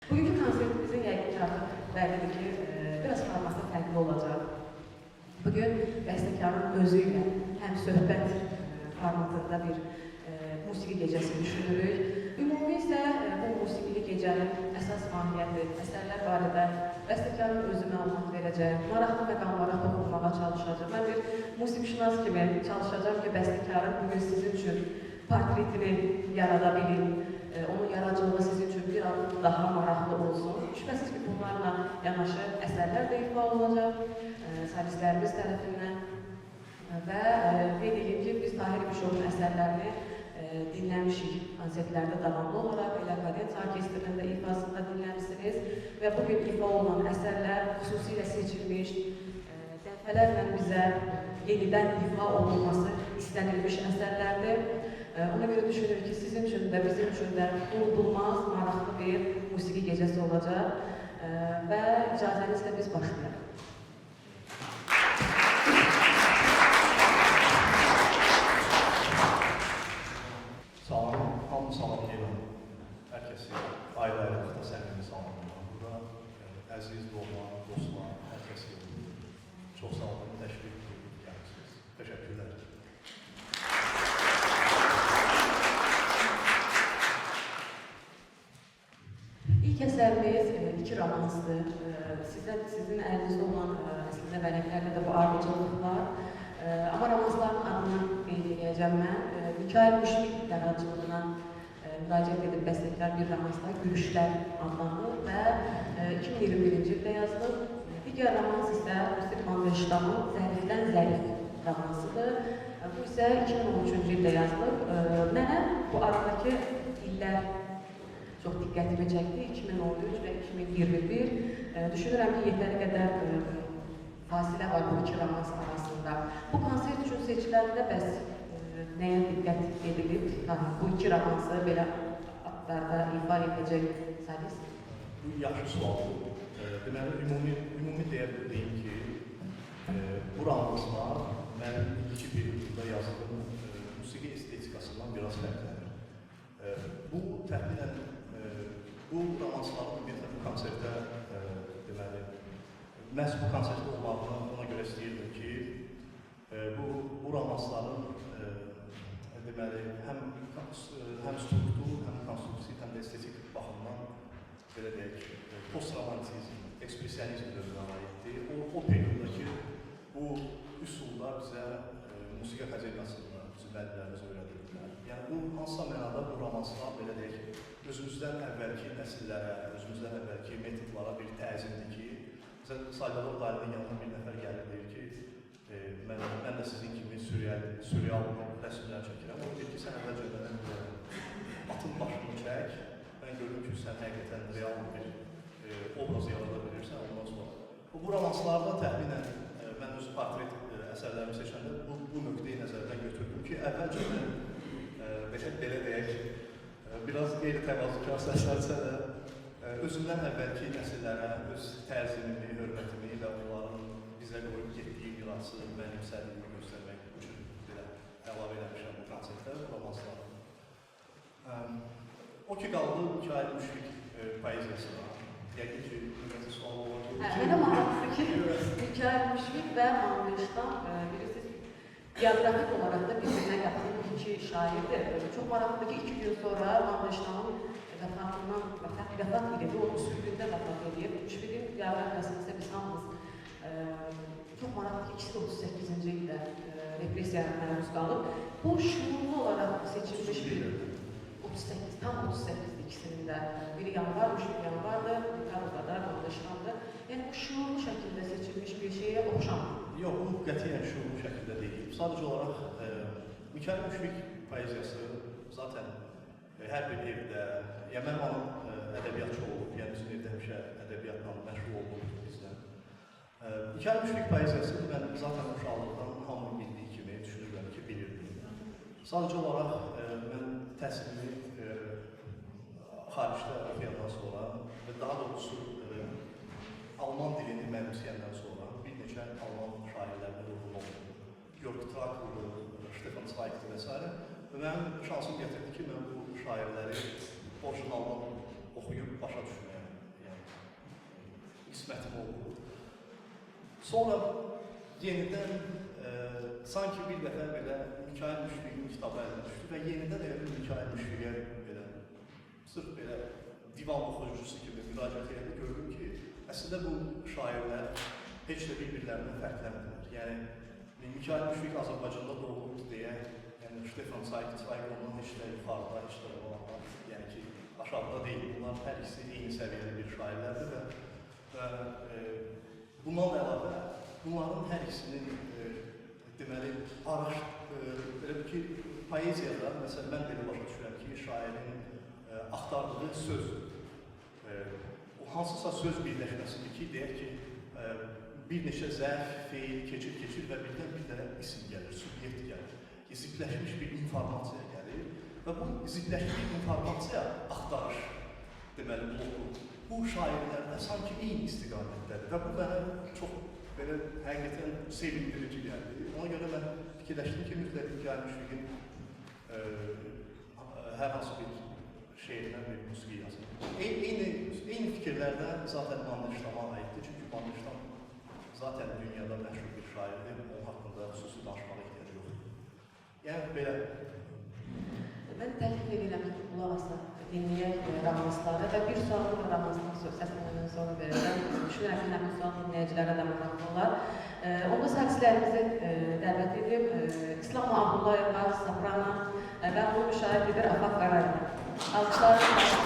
Bugünkü konsertimizin yəqin ki, artıq bəllidir ki, biraz formatı fərqli olacaq. Bugün bəstəkarın özü ilə həm söhbət formatında bir musiqi gecəsi düşünürük. Ümumi isə bu musiqili gecənin əsas mahiyyəti, əsərlər barədə bəstəkarın özü məlumat verəcək, maraqlı məqamlara toxunmağa çalışacaq. Mən bir musiqişünas kimi çalışacağım ki, bəstəkarın bugün sizin üçün portretini yarada bilim, onun yaradıcılığı sizin üçün bir adım daha maraqlı olsun. Şübhəsiz ki, bunlarla yanaşı əsərlər də ifa olacaq solistlərimiz tərəfindən və qeyd edeyim ki, biz Tahir İmişovun əsərlərini dinləmişik konsertlərdə davamlı olaraq, elə Kadensiya Orkestrinin də ifasında dinləmişsiniz və bugün ifa olunan əsərlər xüsusilə seçilmiş, dəfələrlə bizə yenidən ifa olunması istənilmiş əsərlərdir. Ona görə düşünürük ki, sizin üçün də, bizim üçün də unudulmaz, maraqlı bir musiqi gecəsi olacaq və icazənizlə biz başlayaq. Salamlayıram. Hər kəsi ayrı-ayrılıqda səmimi salamlayıram. Burada əziz, doğma, dostlar, hər kəsi çox sağ olun, təşvik edirsiniz. Təşəkkürlər. İlk əsərimiz iki romansdır. Sizin əlinizdə olan əslində vərəqlərdə də bu ardıcılıq var. Amma romansların adını qeyd edəcəm mən. Mikail Müşfiq yaradıcılığına müraciət edib bəstəkar bir romansda Gülüşlər adlanır və 2021-ci ildə yazılıb. Digər romans isə Müsir Mandelstamın Zərifdən Zərif romansıdır. Bu isə 2013-cü ildə yazılıb. Mənə bu aradakı illər çox diqqətimi çəkdi. 2013 və 2021. Düşünürəm ki, yetəri qədər fasilə var bu iki romans arasında. Bu konsert üçün seçiləndə bəs nəyə diqqət edilib? Bu iki romansı belə adlarda ifa edəcək solist? Bu yaxşı sualdır. Deməli, ümumi deyə bildim ki, bu romanslar mənim iki bir yılda yazdığım musiqi estetikasından biraz fərqlənir. Bu təxminən, bu romansların ümumiyyətlə bu konsertdə, deməli, məhz bu konsertdə olmağını ona görə istəyirdim ki, bu romansların deməli, həm struktur, həm konstruksiv, həm də estetik baxımdan belə deyək, post-romantizm, ekspresionizm dövrünə aiddir. O periodda ki, bu üsulda bizə musiqi akademiyasında bizim müəllimlərimiz öyrədirdilər. Yəni, bu hansısa mənada bu romanslar, belə deyək, özümüzdən əvvəlki nəsillərə, özümüzdən əvvəlki metodlara bir təzimdir ki, məsələn, Salvador Dali'nin yanına bir nəfər gəlir, deyir ki, mən də sizin kimi sürreal rəsmlər çəkirəm. O deyir ki, sən əvvəlcə məndən atın başını çək, mən gördüm ki, sən həqiqətən real bir obraz yarada bilirsən, ondan sonra. Bu romanslarda təxminən, mən öz portret əsərlərimi seçəndə bu nöqteyi nəzərdən götürdüm ki, əvvəlcə mən belə deyək, biraz qeyri-təvazükar səslənsə də, özümdən əvvəlki nəsillərə öz təzimimi, hörmətimi və onların bizə qoyub getdiyi mirası, mənimsədiyini göstərmək üçün belə əlavə eləmişəm bu konsertdə, bu romansları. O ki, qaldı Mikail Müşfiq poeziyasına. Yəqin ki, ümumiyyətli sual olacaq. Mənə maraqlıdır ki, Mikail Müşfiq və Mandelstam, bilirsiniz, geografik olaraq da bir-birinə yaxın iki şairdir. Çox maraqlıdır ki, 2 gün sonra Mandelstamın vəfat edildi, o 30 gündə vəfat edib. Müşfiqin geografiyasını isə biz hamımız çox maraqlıdır ki, ikisi də 38-ci ildə repressiyaya məruz qalıb. Bu şuurlu olaraq seçilmiş bir 38, tam 38-dir ikisinin də. Biri yanvar, Müşfiq yanvardır, Ricardo da Mandelstamdır. Yəni, bu şuurlu şəkildə seçilmiş bir şeyə oxşamır. Yox, bu qətiyyən şuurlu şəkildə deyil. Sadəcə olaraq Mikail Müşfiq poeziyası zaten hər bir evdə, yəni mənim anam ədəbiyyatçı olub, yəni bizim evdə həmişə ədəbiyyatla məşğul olub bizdən. Mikail Müşfiq poeziyası mən zaten uşaqlıqdan hamı bildiyi kimi düşünürəm ki, bilirdim. Sadəcə olaraq mən təhsilimi xaricdə oxuyandan sonra və daha doğrusu Alman dilini mənimsəyəndən sonra bir neçə Alman şairlərlə ruhum oldu. Jörg Trakl, Stefan Zweig və s. Və mənim şansım gətirdi ki, mən bu şairləri orijinaldan oxuyub başa düşməyə. qismətim oldu. Sonra yenidən sanki bir dəfə belə Mikail Müşfiqin kitabı əlimə düşdü və yenidən elə bir Mikail Müşfiqə belə sırf belə divan oxuyucusu kimi müraciət edəndə gördüm ki, əslində bu şairlər heç də bir-birlərindən fərqlənmirlər. Yəni Mikail Müşfiq Azərbaycanda doğulubdu deyə, yəni Stefan Zweig ondan heç də yuxarıda, heç də olanlar, yəni ki, aşağıda deyil. Bunlar hər ikisi eyni səviyyəli bir şairlərdir və bundan əlavə bunların hər ikisinin deməli, belə ki, poeziyada, məsələn, mən belə başa düşürəm ki, şairin axtardığı söz, o hansısa söz birləşməsidir ki, deyək ki, bir neçə zərf, feil, keçir və birdən bir dənə isim gəlir, subyekt gəlir, zidləşmiş bir informasiya gəlir və bu zidləşmiş informasiya axtarış, deməli, bloku, bu şairlərdə sanki eyni istiqamətdədir və bu mənə çox belə həqiqətən sevindirici gəldi. Ona görə mən fikirləşdim ki, mütləq Mikail Müşfiqin hər hansı bir şeirindən bir musiqi yazılır. Eyni fikirlərdən zaten Mandelstam'a aiddir. Çünki Mandelstam zaten dünyada məşhur bir şairdir. Onun haqqında xüsusi danışmağa ehtiyac yoxdur. Yəni belə. Mən təklif edirəm ki, qulaq asaq, dinləyək romansları və bir sualın romansını səslənəndən sonra verəcəm. Düşünürəm ki, həmin sual dinləyicilərə də maraqlı olar. Onda sərçilərimizi dəvət edib, İslam Abdullayeva, soprano və onun müşahid edir Afaq Qarayeva. Alkışlarınızla.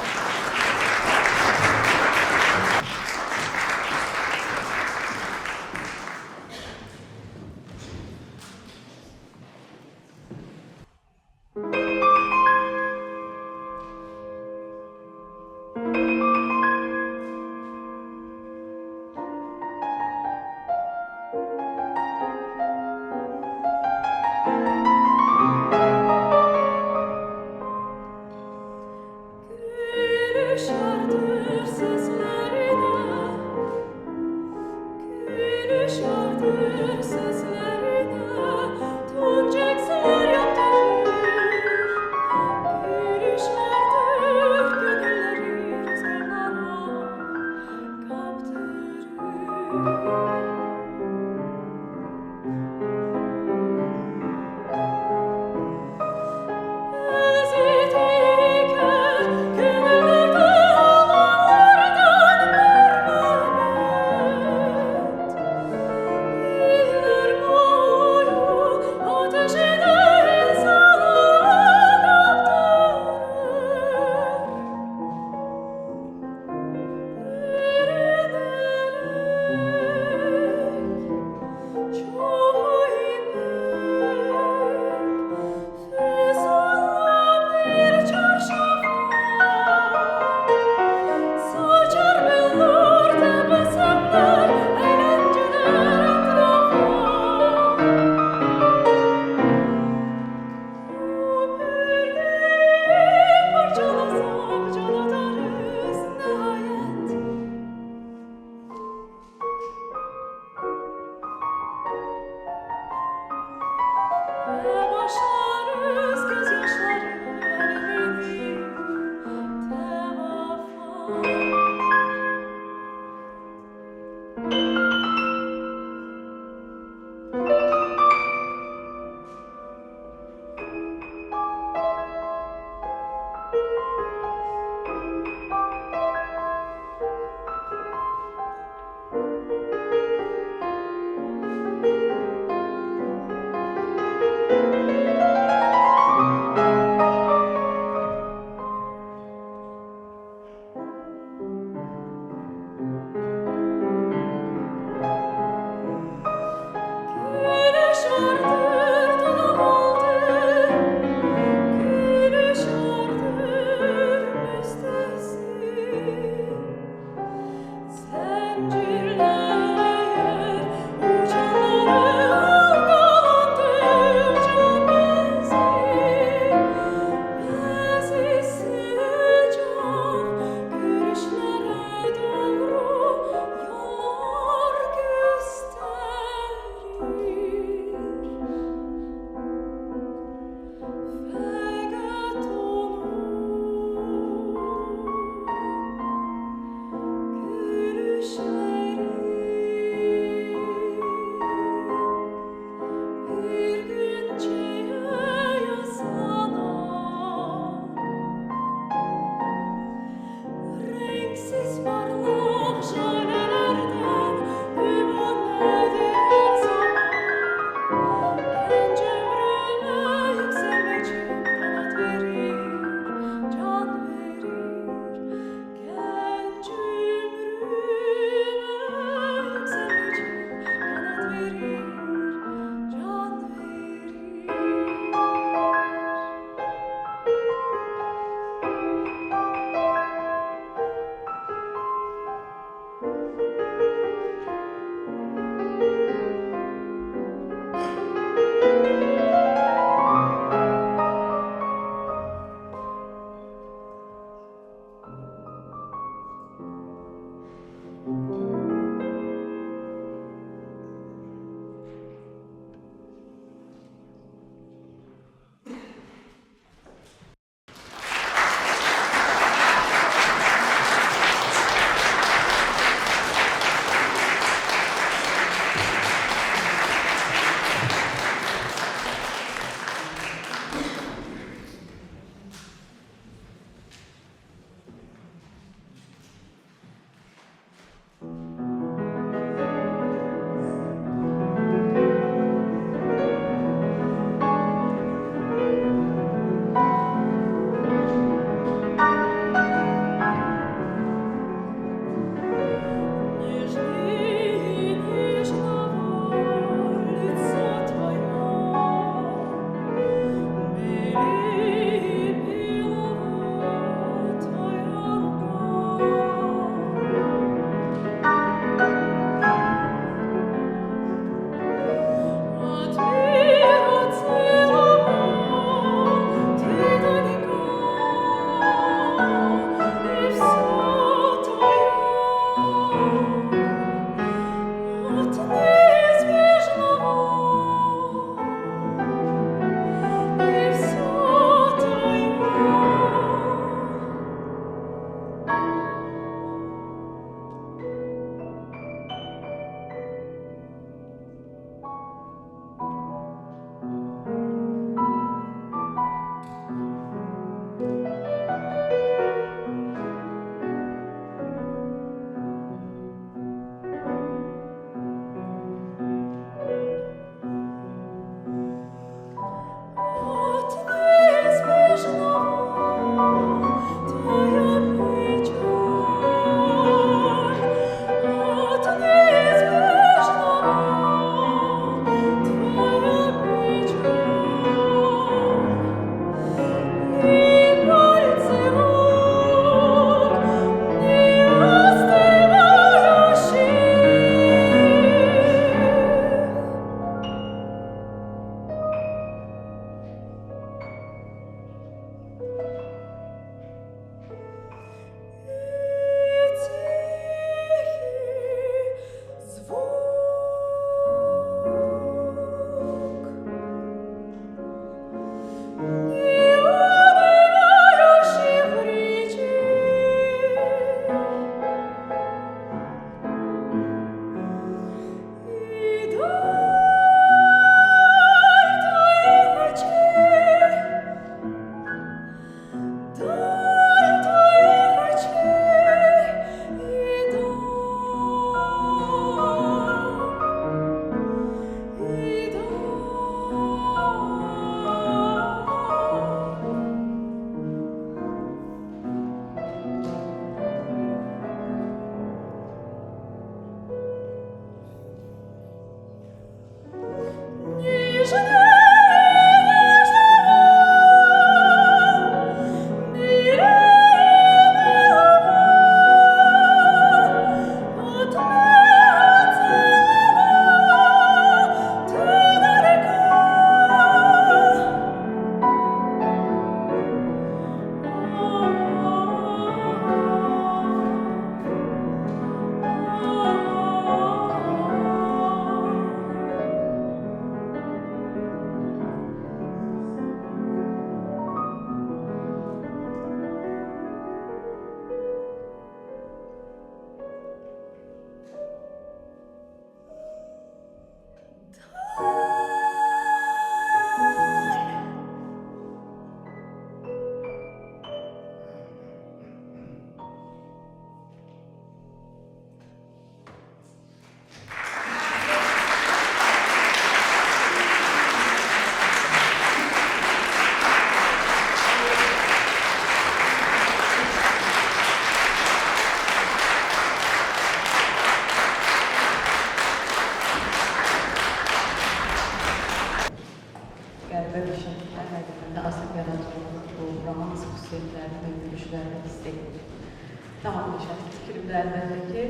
əsərindəki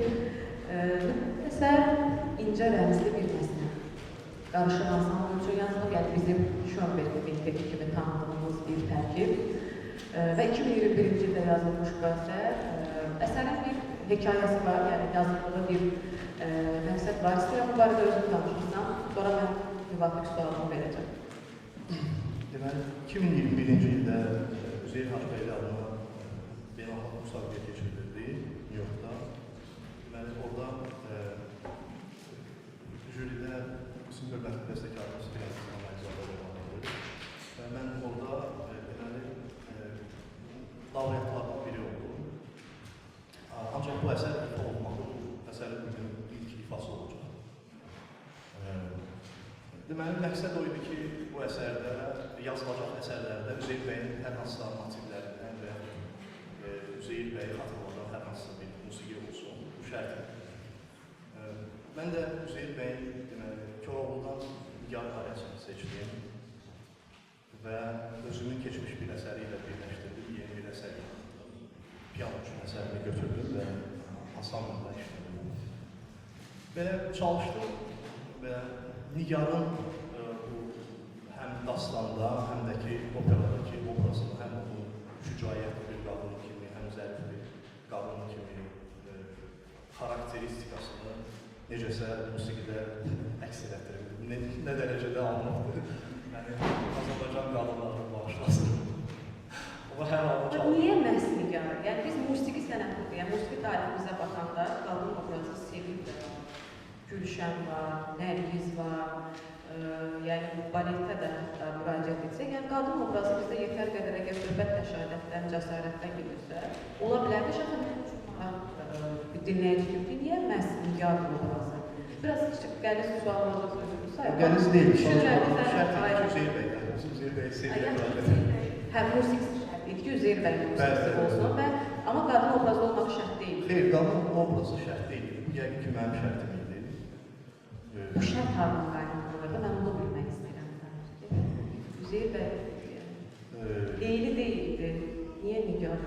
əsər incə rəmzli bir məsələ. Qarışıq ansambl üçün yazılıb, yəni bizim Şönberg Quinteti kimi tanıdığımız bir tərkib. Və 2021-ci ildə yazılmış bu əsər. Əsərin bir hekayəsi var, yəni yazıldığı bir məqsəd var. İstəyirəm bu barədə özüm danışırsam, sonra mən müvafiq sualımı verəcəm. Deməli, 2021-ci ildə Üzeyir Hacıbəyli adına beynəlxalq müsabiqə keçirildi New Yorkda. Deməli, orada jüridə bizim hörmətli bəstəkarımız vardı. Və mən orada deməli, laureatlardan biri oldum. Ancaq bu əsər ifa olmalı. Əsərin bugün ilk ifası olacaq. Deməli, məqsəd o idi ki, bu əsərdə, yazılacaq əsərlərdə Üzeyir bəyin hər hansısa motivlərindən və Üzeyir bəyi xatırladan hər hansısa bir musiqi olsun, bu şərtdir. Mən də Üzeyir bəyin Koroğlu'dan Nigar Qaryasını seçdim və özümün keçmiş bir əsəri ilə birləşdirdim, yeni bir əsər yaratdım. Piano üçün əsərini götürdüm və ansambında işlədim. Belə çalışdım və Nigar'ın həm dastanda, həm də ki operadakı obrazını, həm onun şücaətli bir qadın kimi, həm zərif bir qadın kimi xarakteristikasını necəsə musiqidə əks etdirildi. Nə dərəcədə anlamdır. Yəni, Azərbaycan qadınlarını bağışlasın. O hər halda çalır. Niyə məhz Nigar? Yəni, biz musiqi sənətidir, yəni musiqi tariximizə baxanda qadın obrazı Sevil də var, Gülşən var, Nərgiz var, yəni baletdə də hətta müraciət etsək, yəni qadın obrazı bizdə yetər qədər əgər söhbət təşahürətdən, cəsarətdən gedirsə, ola bilər ki, bir dinləyici kimi, niyə məhz Nigar obrazı? Biraz qəliz sual olacaq sözümüz sayılır. Qəliz deyil, şərtdir ki, Üzeyir bəydən, Üzeyir bəyi sevilir. Həm musiqisi şərtdir ki, Üzeyir bəyin musiqisi olsun və amma qadın obrazı olmaq şərt deyil. Xeyr, qadın obrazı şərt deyil. Bu yəqin ki, mənim şərtim idi. Bu şərt hardan qaynaqlanır da, mən onu bilmək istəyirəm. Üzeyir bəy Leyli deyildi, niyə Nigar?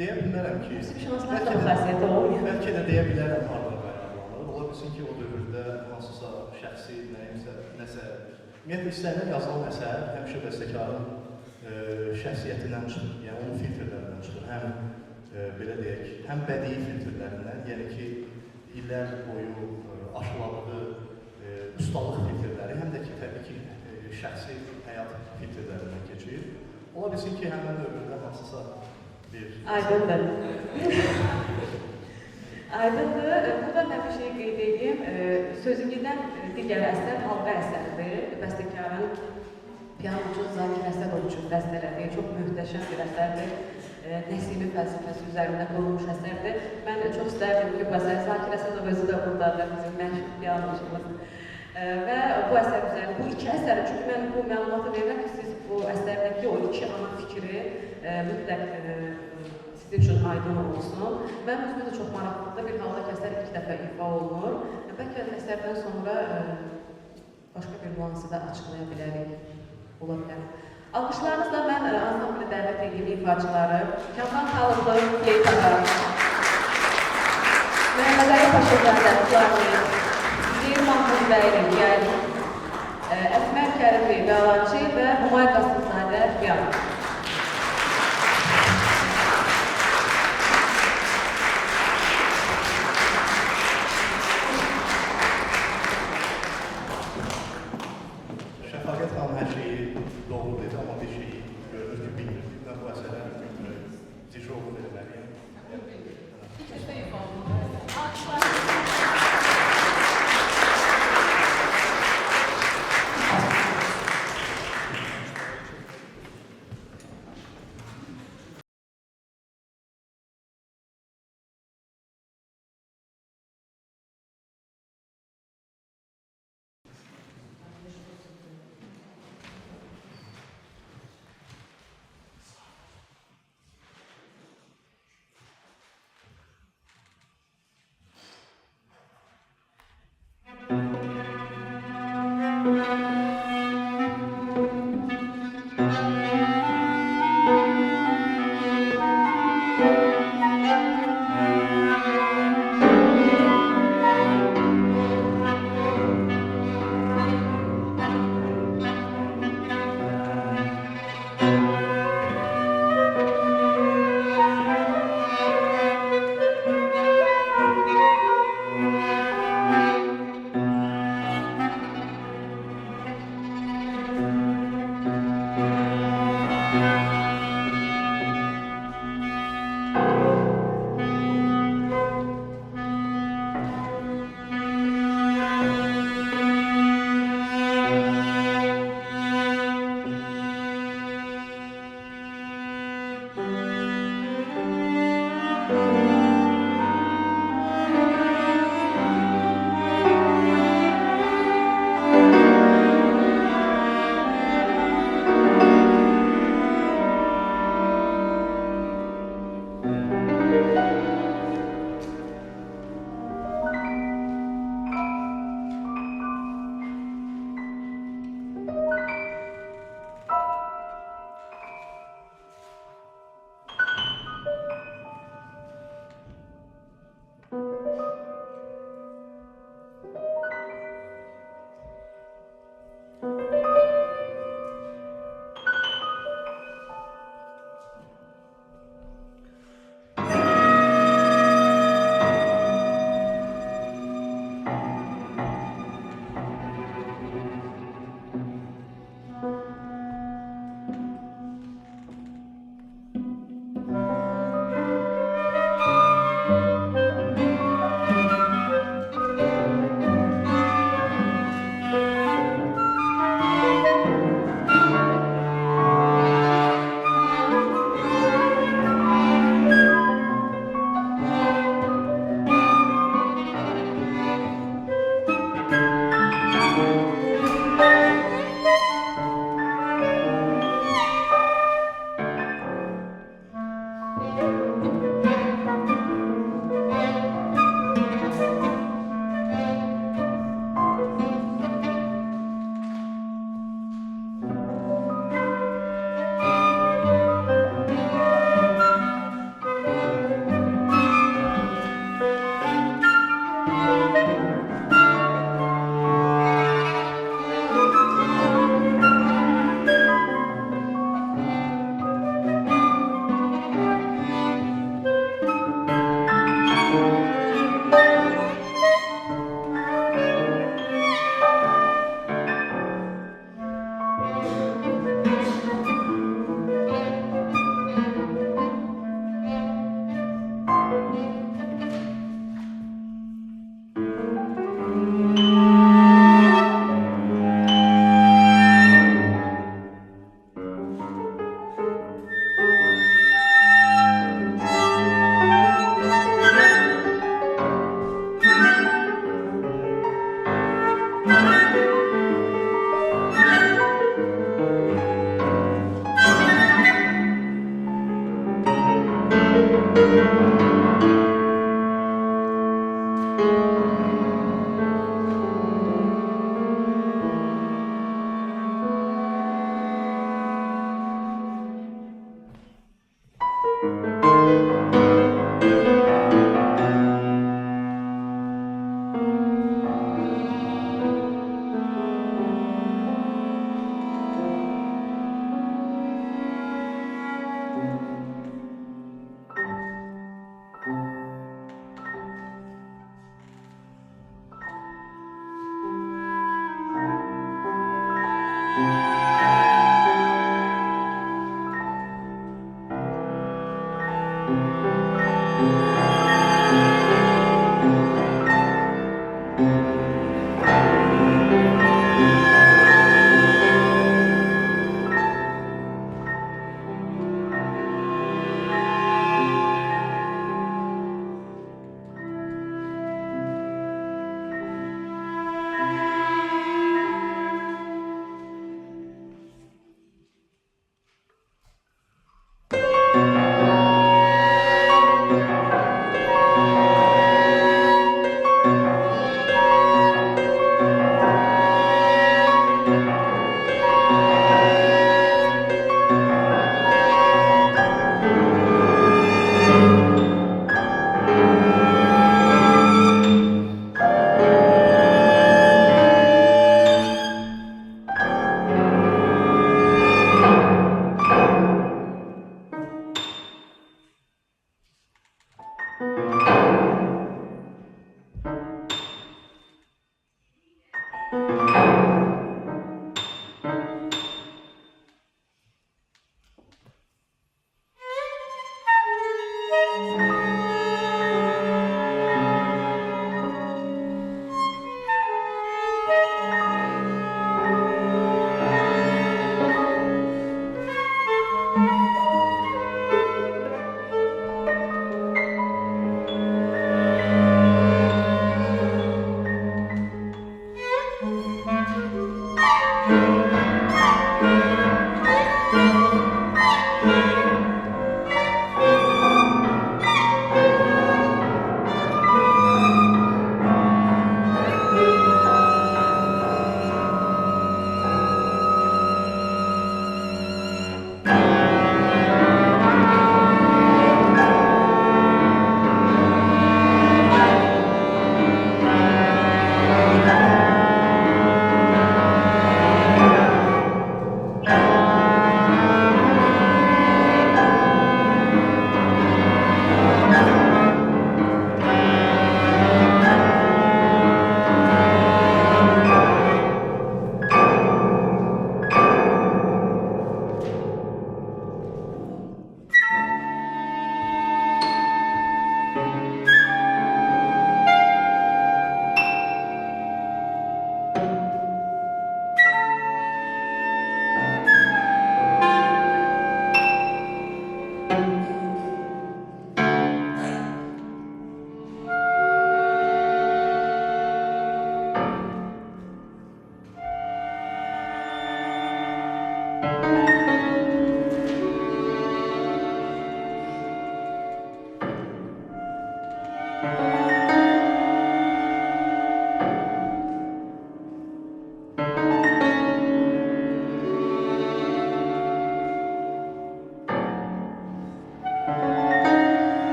Deyə bilmərəm ki, bəlkə də deyə bilərəm hardan qaynaqlanır. Ola bilsin ki, o dövrdə hansısa şəxsi, nəsə, ümumiyyətlə istənilən yazılan əsər həmişə bəstəkarın şəxsiyyətindən çıxır, yəni onun filtrlərindən çıxır. Həm, belə deyək, həm bədii filtrlərindən, yəni ki, illər boyu aşıladığı ustalıq filtrləri, həm də ki, təbii ki, şəxsi həyat filtrlərindən keçir. Ola bilsin ki, həmən dövrdə hansısa Aydındır. Aydındır. Burada mən bir şey qeyd edeyim. Sözündən digər əsər halqa əsərdir. Bəstəkarın pianocu Zakir Əsədov üçün bəstələdiyi çox möhtəşəm bir əsərdir. Nəsimi fəlsəfəsi üzərində qurulmuş əsərdir. Mən çox istərdim ki, bu əsər Zakir Əsədov özü də buradadır, bizim məşhur pianoçumuz. Və bu əsər üzərində, bu iki əsər, çünki mən bu məlumatı verirəm ki, siz bu əsərdəki o iki ana fikri mütləq sizin üçün aydın olsun. Mənim özümə də çox maraqlıdır, bir halda ki, əsər ilk dəfə ifa olunur. Bəlkə əsərdən sonra başqa bir nüansı da açıqlaya bilərik, ola bilər. Alqışlarınızla mən ansamblı dəvət edeyim ifaçıları, Kamran Xalıqlı, Leytara, Məhəmməd Əli Paşazadə, Flavir, Zeyir Mahmud Bəyli, Yaylı, Əsmər Kərimi, Qalançı və Humay Qasımzadə, Piyan. Şəfaqət xanım hər şeyi doğru dedi, amma bir şeyi görünür ki, bilmirdik. Mən bu əsərə tecrübə verməliyim.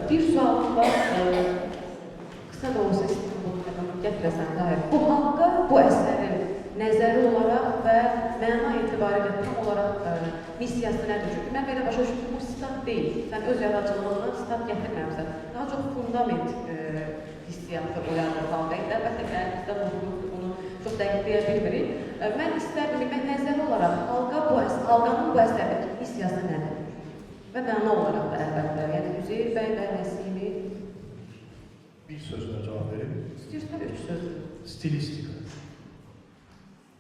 Bir sualım var, kısa da olsa istəyirəm gətirəsən dair. Bu halqa, bu əsərin nəzəri olaraq və məna etibarilə tam olaraq missiyası nədir? Çünki mən belə başa düşdüm, bu sitat deyil. Sən öz yaradıcılığından sitat gətirməmsən. Daha çox fundament hissiyatı oyanır halqa. Əlbəttə ki, əlimizdə bunu çox dəqiq deyə bilmirik. Mən istərdim bilmək nəzəri olaraq halqanın bu əsərdəki missiyası nədir? Və məna olaraq da əlbəttə, yəni Üzeyir bəy və Nəsimi... Bir sözlə cavab verim. İstəyirsən 3 söz. Stilistika.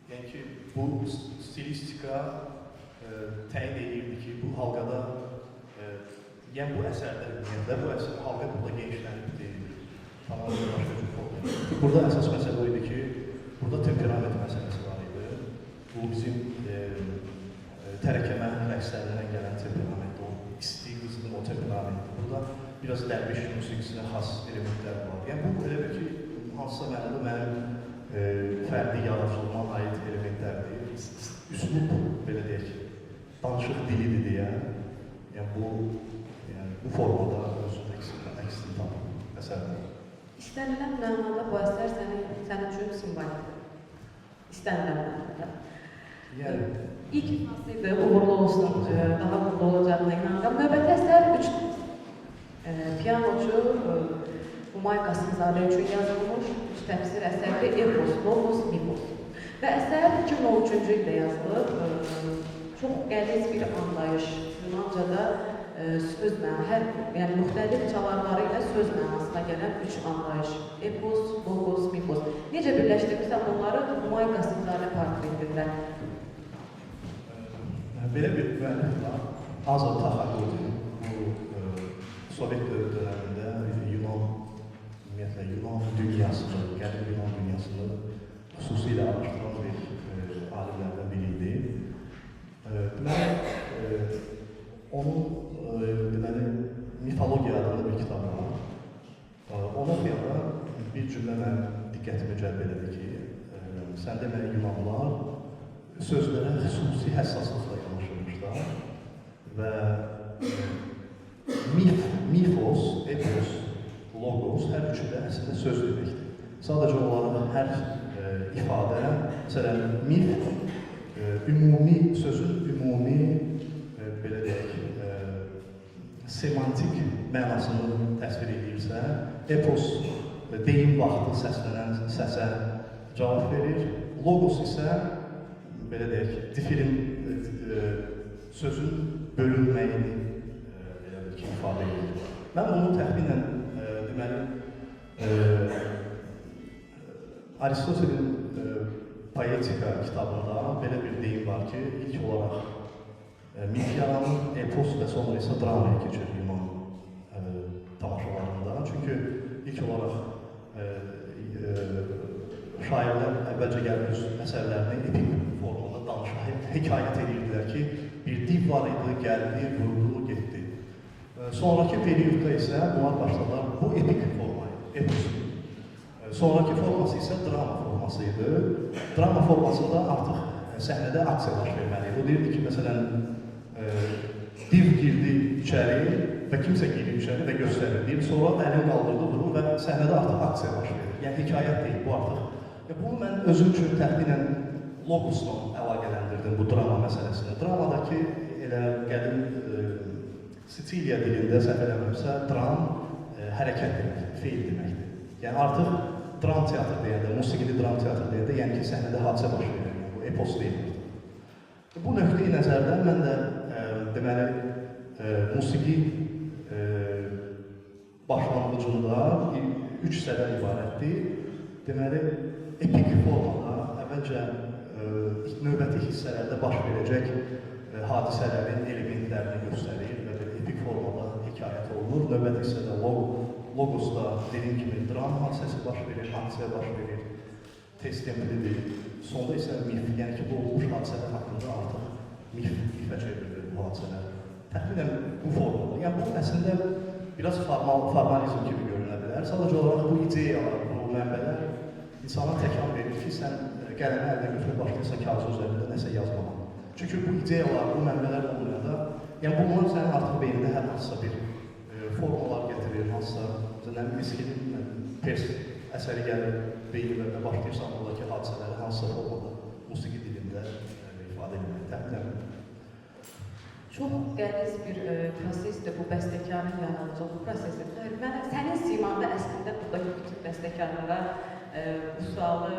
Yəni ki, bu stilistika təyin edirdi ki, bu halqada, yəni bu əsərdə, bu əsər halqa burada genişlənib deyilir. Tamamı başqa bir problem. Burada əsas məsələ o idi ki, burada temperament məsələsi var idi. Bu bizim tərəkəmə rəqslərindən gələn temperament. İsti, qızdım o temperamentdir. Burada biraz dərviş musiqisinə xas elementlər var. Yəni bu elə bir ki, hansısa mənada mənim fərdi yaradıcılığıma aid elementlərdir. Üslub, belə deyək, danışıq dilidir deyə, yəni bu formada özünü əksini tapır əsərdir. İstənilən mənada bu əsər sənin üçün simvolikdir. İstənilən mənada. Yəni, İlk ifasıydı, uğurlu olsun, daha mutlu olacağına inanıram. Növbəti əsər 3 pianocu Umay Qasımzadə üçün yazılmış 3 təfsir əsərdir, Epos, Logos, Mipos. Və əsər 2013-cü ildə yazılıb, çox qəliz bir anlayış, Yunancada söz mənası, yəni müxtəlif çalarları ilə söz mənasına gələn 3 anlayış, Epos, Logos, Mipos. Necə birləşdirmişsən bunları Umay Qasımzadə portretində? Belə bir müəllif var, Azad Taxagodi, bu Sovet dövrlərində ümumiyyətlə Yunan dünyasını, qədim Yunan dünyasını xüsusilə araşdıran bir alimlərdən biri idi. Deməli, onun mitologiya adında bir kitab var. Ona oxuyanda bir cümlə mənim diqqətimi cəlb elədi ki, sən deməli Yunanlılar sözlərə xüsusi həssaslıqla yanaşırmışlar və mifos, epos, logos hər üçü də əslində söz deməkdir. Sadəcə onların hər ifadə, məsələn, mif, sözün ümumi, belə deyək, semantik mənasını təsvir edirsə, epos deyim vaxtı səslənən səsə cavab verir, logos isə belə deyək, sözün bölünməyini ifadə edir. Mən onu təxminən, deməli, Aristotelin Poetika kitabında belə bir deyim var ki, ilk olaraq mif yaranır, epos və sonra isə dramaya keçir Yunan tamaşalarında. Çünki ilk olaraq şairlər əvvəlcə gəlmiş əsərlərini epik formada danışa, hekayət edirdilər ki, bir div var idi, gəldi, vurdu, getdi. Sonraki periyodda isə bunlar başladılar, bu epik formayı, epos. Sonraki forması isə drama forması idi. Drama formasında artıq səhnədə aksiya baş verməliydi. O deyirdi ki, məsələn, div girdi içəri və kimsə girdi içəri və göstərirdi. Sonra əlini qaldırdı, durur və səhnədə artıq aksiya baş verir. Yəni hekayət deyil, bu artıq. Bunu mən özüm üçün təxminən logosla əlaqələndirdim bu drama məsələsini. Dramadakı elə qədim Siciliya dilində səhv eləmirəmsə, dram hərəkət deməkdir, feil deməkdir. Yəni artıq dram teatr deyəndə, musiqili dram teatr deyəndə, yəni ki, səhnədə hadisə baş verir, yəni bu epos deyildir. Bu nöqteyi nəzərdən mən də deməli, musiqi başlanğıcında 3 hissədən ibarətdir. Deməli, epik formada əvvəlcə növbəti hissələrdə baş verəcək hadisələrin elementlərini göstərir və epik formada hekayət olunur. Növbəti hissədə logosda dediyim kimi dram hadisəsi baş verir, aksiya baş verir, test templidir. Sonda isə mif, yəni ki, bu olmuş hadisələr haqqında artıq mifə çevrilir bu hadisələr. Təxminən bu formada. Yəni bu əslində biraz formalizm kimi görünə bilər. Sadəcə olaraq bu ideyalar, bu mənbələr insana təkan verir ki, sən qələmə əldə götürüb başlayırsan kağız üzərində nəsə yazmağa. Çünki bu ideyalar, bu mənbələr olmayanda, yəni bunlar sənin artıq beynində hər hansısa bir formalar gətirir, hansısa, məsələn, Miskinin Pers əsəri gəlir beynində və başlayırsan buradakı hadisələri hansısa formada, musiqi dilində ifadə etmək, təxminən. Çox qəliz bir prosesdir bu bəstəkarın yaranıcı bu prosesi. Mən sənin simanda əslində buradakı bütün bəstəkarlara bu sualı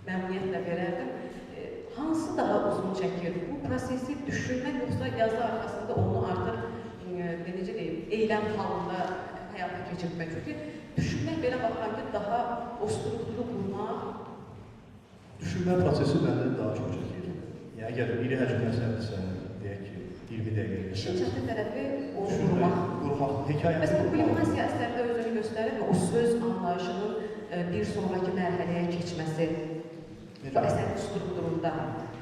məmnuniyyətlə verərdim. Hansı daha uzun çəkir? Bu prosesi düşünmək yoxsa yazı arxasında onu artıq, necə deyim, eyləm halında həyata keçirmək. Çünki düşünmək belə baxıram ki, daha o strukturu qurmaq. Düşünmə prosesi məndə daha çox çəkir. Yəni, əgər iri həcmli əsərdirsə, deyək ki, 20 dəqiqə. İşin çətin tərəfi o qurmaq. Hekayət. Məsələn, bu kulminasiya əsərdə özünü göstərir mi? O söz anlayışının bir sonraki mərhələyə keçməsi. Bu əsərin strukturunda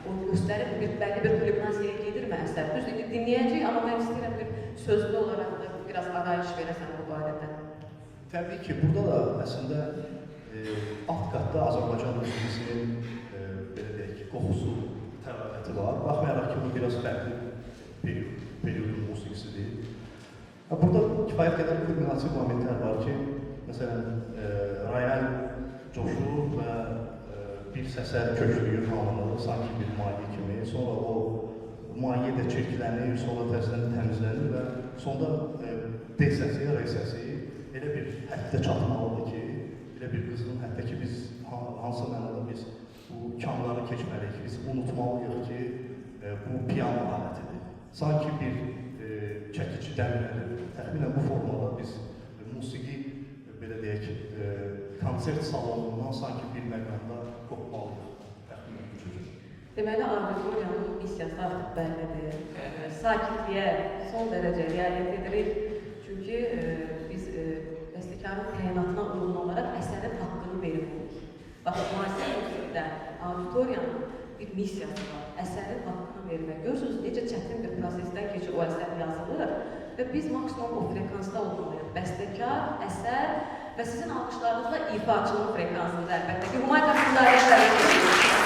onu göstərir, bəlli bir kulminasiyaya gedirmə əsər. Düz dinləyəcək, amma mən istəyirəm bir sözlü olaraq da biraz arayış verəsən bu barədə. Təbii ki, burada da əslində alt qatda Azərbaycan musiqisinin belə deyək ki, qoxusu, təravəti var. Baxmayaraq ki, bu biraz fərqli periyodun musiqisidir. Burada kifayət qədər kulminasiya momentlər var ki, məsələn, royal coşur və bir səsə köklüyür hamını, sanki bir maye kimi. Sonra o maye də çirklənir, sonra təzdən təmizlənir və sonda D səsi, R səsi elə bir həddə çatmalıdır ki, elə bir qızın həddə ki, biz hansı mənada biz bu kamları keçməliyik, biz unutmalıyıq ki, bu piano alətidir. Sanki bir çəkici dəmirədir. Təxminən bu formada biz musiqi, belə deyək, konsert salonundan sanki bir məqamda qopmalıyıq. Təxminən bu cür. Deməli, auditoriyanın missiyası artıq bəllidir. Sakitliyə son dərəcə riayət edirik. Çünki biz bəstəkarın təyinatına uyğun olaraq əsərin haqqını verməliyik. Bax, müasir musiqidə auditoriyanın bir missiyası var. Əsərin haqqını vermək. Görürsünüz, necə çətin bir prosesdən keçir o əsər yazılır və biz maksimum o frekansda olmalıyıq. Bəstəkar, əsər və sizin alqışlarınızla ifaçının frekansında əlbəttə ki, Humay Qasımdariyə tərəf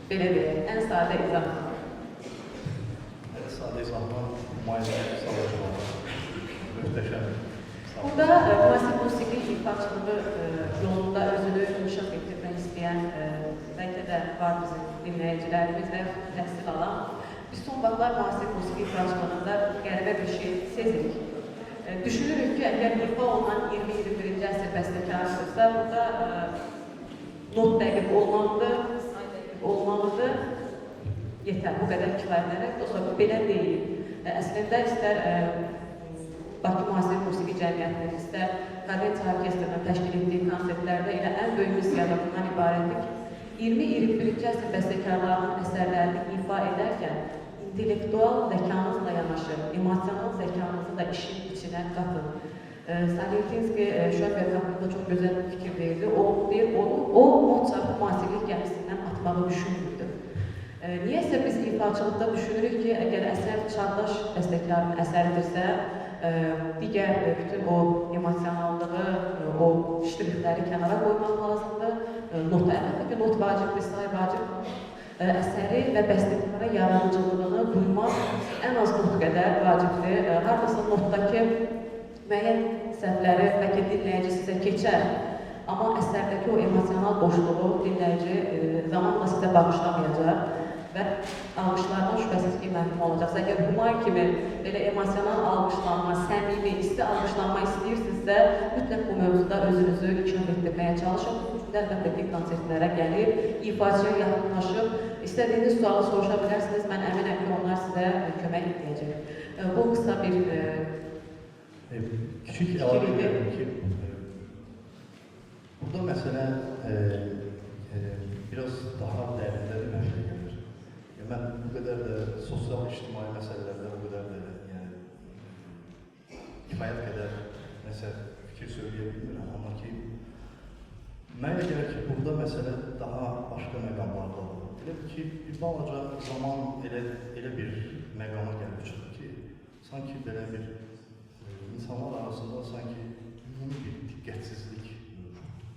Belə deyək, ən sadə izahla. Elə sadə izahla müayinə sağlayacaq möhtəşəm. Burada müasir musiqi ifaçılığı yolunda özünü inkişaf etdirmək istəyən bəlkə də var bizim dinləyicilərimiz və təhsil alan. Biz son vaxtlar müasir musiqi ifaçılığında qəribə bir şey sezirik. Düşünürük ki, əgər ifa olunan 20-21-ci əsr bəstəkarıdırsa, burada not dəqiq olmalıdır, say dəqiq olmalıdır. Yetər, bu qədər kifayətlənir. Dostlar, bu belə deyil. Əslində istər Bakı Müasir Musiqi Cəmiyyətinin, istər Kadent Orkestrinin təşkil etdiyi konsertlərdə elə ən böyük missiyada bundan ibarətdir ki, 20-21-ci əsr bəstəkarlarının əsərlərini ifa edərkən intellektual zəkanızla yanaşı, emosional zəkanızı da işin içinə qatın. Salintinski Şöbert haqqında çox gözəl bir fikir verirdi. O deyir, o Mozart'ı müasirlik gəmisindən atmağı düşünmürdü. Niyəsə biz ifaçılıqda düşünürük ki, əgər əsər çağdaş bəstəkarın əsəridirsə, digər bütün o emosionallığı, o ştrixləri kənara qoymaq lazımdır. Not əlbəttə ki, not vacibdir, say vacibdir. Əsəri və bəstəkara yaradıcılığını duymaq ən az not qədər vacibdir. Haradasa notdakı müəyyən səhvləri bəlkə dinləyici sizə keçər, amma əsərdəki o emosional boşluğu dinləyici zamanla sizə bağışlamayacaq və alqışlardan şübhəsiz ki, məmnun olacaqsa. Əgər Humay kimi belə emosional alqışlanma, səmimi, isti alqışlanma istəyirsinizsə, mütləq bu mövzuda özünüzü inkişaf etdirməyə çalışın. Əlbəttə ki, konsertlərə gəlib, ifaçıya yaxınlaşıb, istədiyiniz sualı soruşa bilərsiniz. Mən əminəm ki, onlar sizə kömək edəcək. Bu qısa bir kiçik əlavə edirəm ki, burada məsələ biraz daha dərində demək gedir. Mən bu qədər də sosial, ictimai məsələlərdə bu qədər də kifayət qədər nəsə fikir söyləyə bilmirəm, amma ki, mənə gəlir ki, burada məsələ daha başqa məqamlardadır. Elə ki, bir balaca zaman elə bir məqama gəlib çıxır ki, sanki belə bir insanlar arasında sanki ümumi bir diqqətsizlik mövcuddur.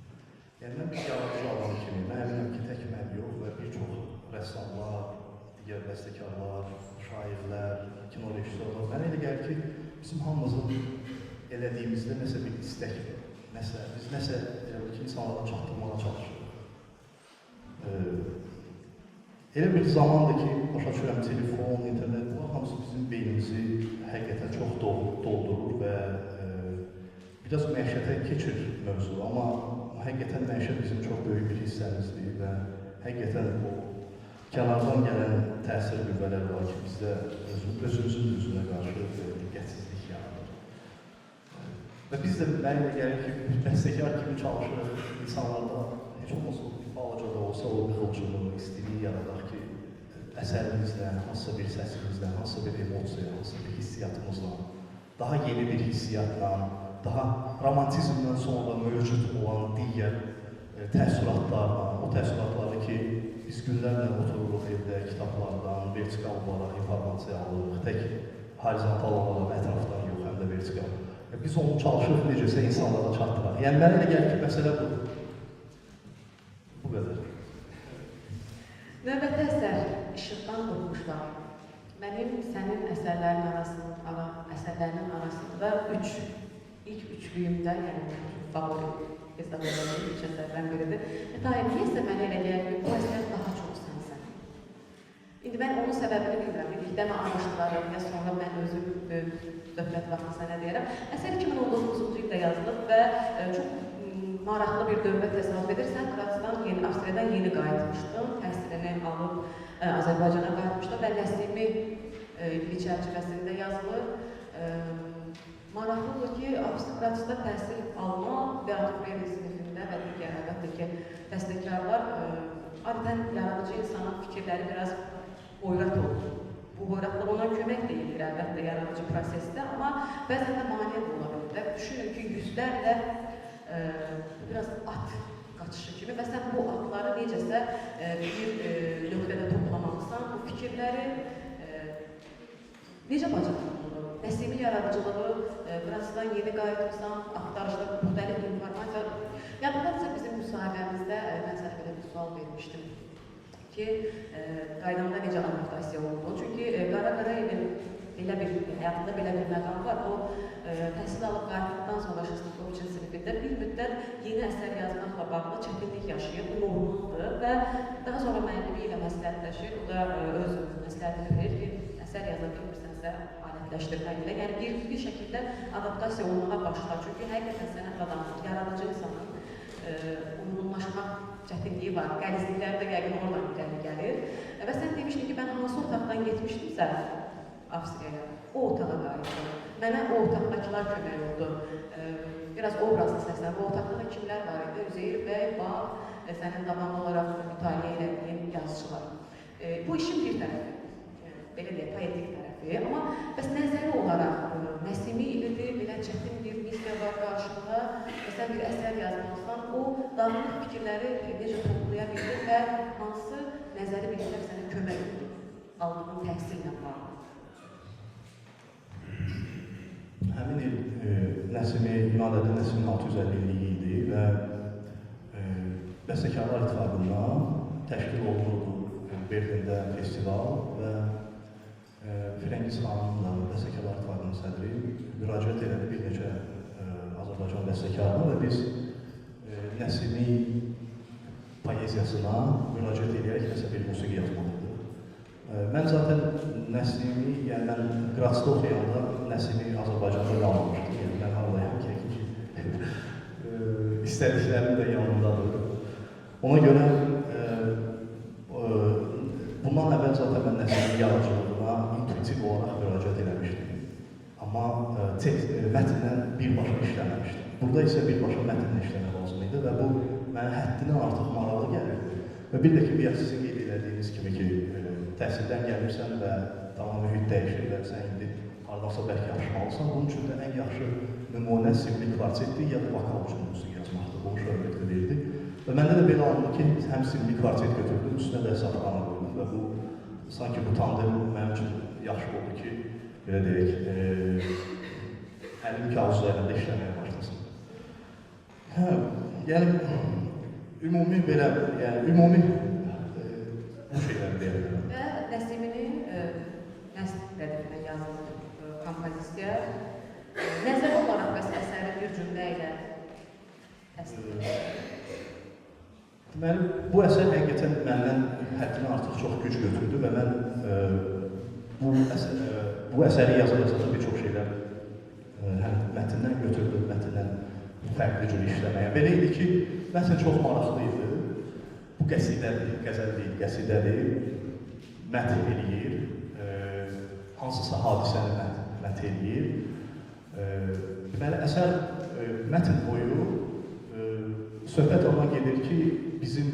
Yəni, mən bir yaradıcı adam kimi, mən əminəm ki, tək mən yox və bir çox rəssamlar, digər bəstəkarlar, şairlər, kino rejissorlar, mənə elə gəlir ki, bizim hamımızın elədiyimizdə nəsə bir istək var. Biz nəsə ki, insanlara çatdırmağa çalışırıq. Elə bir zamandır ki, başa düşürəm, telefon, internet, bu hamısı bizim beynimizi həqiqətən çox doldurur və biraz məişətə keçir mövzu, amma həqiqətən məişət bizim çox böyük bir hissəmizdir və həqiqətən o kənardan gələn təsir qüvvələr var ki, bizdə özümüzün üzünə qarşı diqqətsizlik yaradır. Və biz də mənə gəlir ki, bəstəkar kimi çalışırıq, insanlarda heç olmasa bir balaca da olsa o qığılcımı, istiliyi yaradaq ki, əsərimizlə, hansısa bir səsimizlə, hansısa bir emosiya, hansısa bir hissiyatımızla, daha yeni bir hissiyatla, daha romantizmdən sonra mövcud olan digər təəssüratlarla, o təəssüratları ki, biz günlərlə otururuq evdə, kitablardan, vertikal olaraq informasiya alırıq, tək horizontal olaraq ətrafdan yox, həm də vertikal. Biz onu çalışırıq, necəsə insanlara çatdıraq. Yəni, mənə elə gəlir ki, məsələ budur. Bu qədər. Növbəti əsər, İşıqdan Qorxmuşlar. Mənim sənin əsərlərinin arasında ilk üçlüyümdə, yəni favori hesab edilən üç əsərdən biridir. Daim, niyəsə mənə elə gəlir ki, bu əsər daha çox sənsən. İndi mən onun səbəbini bilmirəm. Birlikdə mən araşdırarım, ya sonra mən özüm söhbət vaxtı sənə deyərəm. Əsər 2019-cu ildə yazılıb və çox maraqlı bir dövrə təsadüf edir. Sən Qratsdan, Avstriyadan yeni qayıtmışdın, təhsilini alıb Azərbaycana qayıtmışdın və Nəsimi ilgi çərçivəsində yazılır. Maraqlıdır ki, Qratsda təhsil almaq və Atufreyli sinifində və digər əlbəttə ki, bəstəkarlar adətən yaradıcı insanın fikirləri biraz oyrat olur. Bu oyratlıq ona kömək deyildir əlbəttə yaradıcı prosesdə, amma bəzən də maneə ola bilir. Düşünün ki, yüzlərlə biraz at qaçışı kimi və sən bu atları necəsə bir nöqtədə toplamaqsan, bu fikirləri necə bacarmaq olur? Nəsimi yaradıcılığı, Qratsdan yeni qayıtırsan, axtarışda müxtəlif informasiya. Yadımdadırsa bizim müsahibəmizdə mən sənə belə bir sual vermişdim. ki, qaydamda necə adaptasiya oldu. Çünki Qara Qarayevin belə bir, həyatında belə bir məqam var. O, təhsil alıb qayıtdıqdan sonra Şastakovicin sinifində bir müddət yeni əsər yazmaqla bağlı çətinlik yaşayır, bu normaldır və daha sonra müəllimi ilə məsləhətləşir. O da öz məsləhətini verir ki, əsər yaza bilmirsənsə alətləşdirmək ilə. Yəni bir şəkildə adaptasiya olmağa başlar. Çünki həqiqətən sənət adamı, yaradıcı insanın uyğunlaşmaq çətinliyi var. Qəlizlikləri də yəqin oradan irəli gəlir. Və sən demişdin ki, mən hansı otaqdan getmişdimsə Avstriyaya, o otağa qayıtdım. Mənə o otaqdakılar kömək oldu. Biraz obrazlı səslər. Bu otaqda da kimlər var idi? Üzeyir bəy, Bağ, sənin davamlı olaraq mütaliə elədiyim yazıçılar. Bu işin bir tərəfi, belə deyək, poetik tərəfi. Amma bəs nəzəri olaraq Nəsimi ilidir, belə çətin bir missiya var qarşında və sən bir əsər yazmalsan, o dağınıq fikirləri necə toplaya bilir və hansı nəzəri bilirlər sənə kömək edir aldığın təhsillə bağlı? Həmin il Nəsimi, İmadədə Nəsimin 650-liyi idi və Bəstəkarlar İttifaqından təşkil olunurdu Berlində festival və Firəngiz xanımın da Bəstəkarlar İttifaqının sədri müraciət elədi bir neçə Azərbaycan bəstəkarına və biz Nəsimi poeziyasına müraciət edərək nəsə bir musiqi yazmalıydı. Mən zaten Nəsimi, yəni mən Qraçda oxuyanda Nəsimi Azərbaycanda qalmamışdım. Yəni mən harlayam ki, istədiklərim də yanındadır. Ona görə bundan əvvəl zaten mən Nəsimi yaradıcılığına intuitiv olaraq müraciət eləmişdim. Amma mətndən birbaşa işləməmişdim. Burada isə birbaşa mətnlə işləmək lazım idi və bu mənə həddindən artıq maraqlı gəlirdi. Və bir də ki, bir sizin qeyd elədiyiniz kimi ki, təhsildən gəlirsən və tamam mühit dəyişir və sən indi hardasa bəlkə yaşamalısan. Bunun üçün də ən yaxşı nümunə simli kvartetdir ya da vokal üçün musiqi yazmaqdır. Bunu şöhrət verirdi. Və məndə də belə oldu ki, həm simli kvartet götürdüm, üstünə də saxlana qoydum və bu, sanki bu tandem mənim üçün yaxşı oldu ki, belə deyək, əlim kağız üzərində işləməyə başlasın. Yəni, ümumi belə, ümumi bu şeyləri deyirəm. Və Nəsiminin nəsl rədəfinə yazılır kompozisiya. Nəzər olaraq bəs əsəri bir cümlə ilə təsvir edir. Deməli, bu əsər həqiqətən məndən həddindən artıq çox güc götürdü və mən bu əsəri yazarsa bir çox şeylər mətndən götürdüm, mətndən fərqli cür işləməyə. Belə idi ki, məsələn, çox maraqlı idi. Bu qəsidədir, qəzəl deyil, qəsidədir, məth eləyir, hansısa hadisəni məth eləyir. Deməli, əsər mətn boyu söhbət ona gedir ki, bizim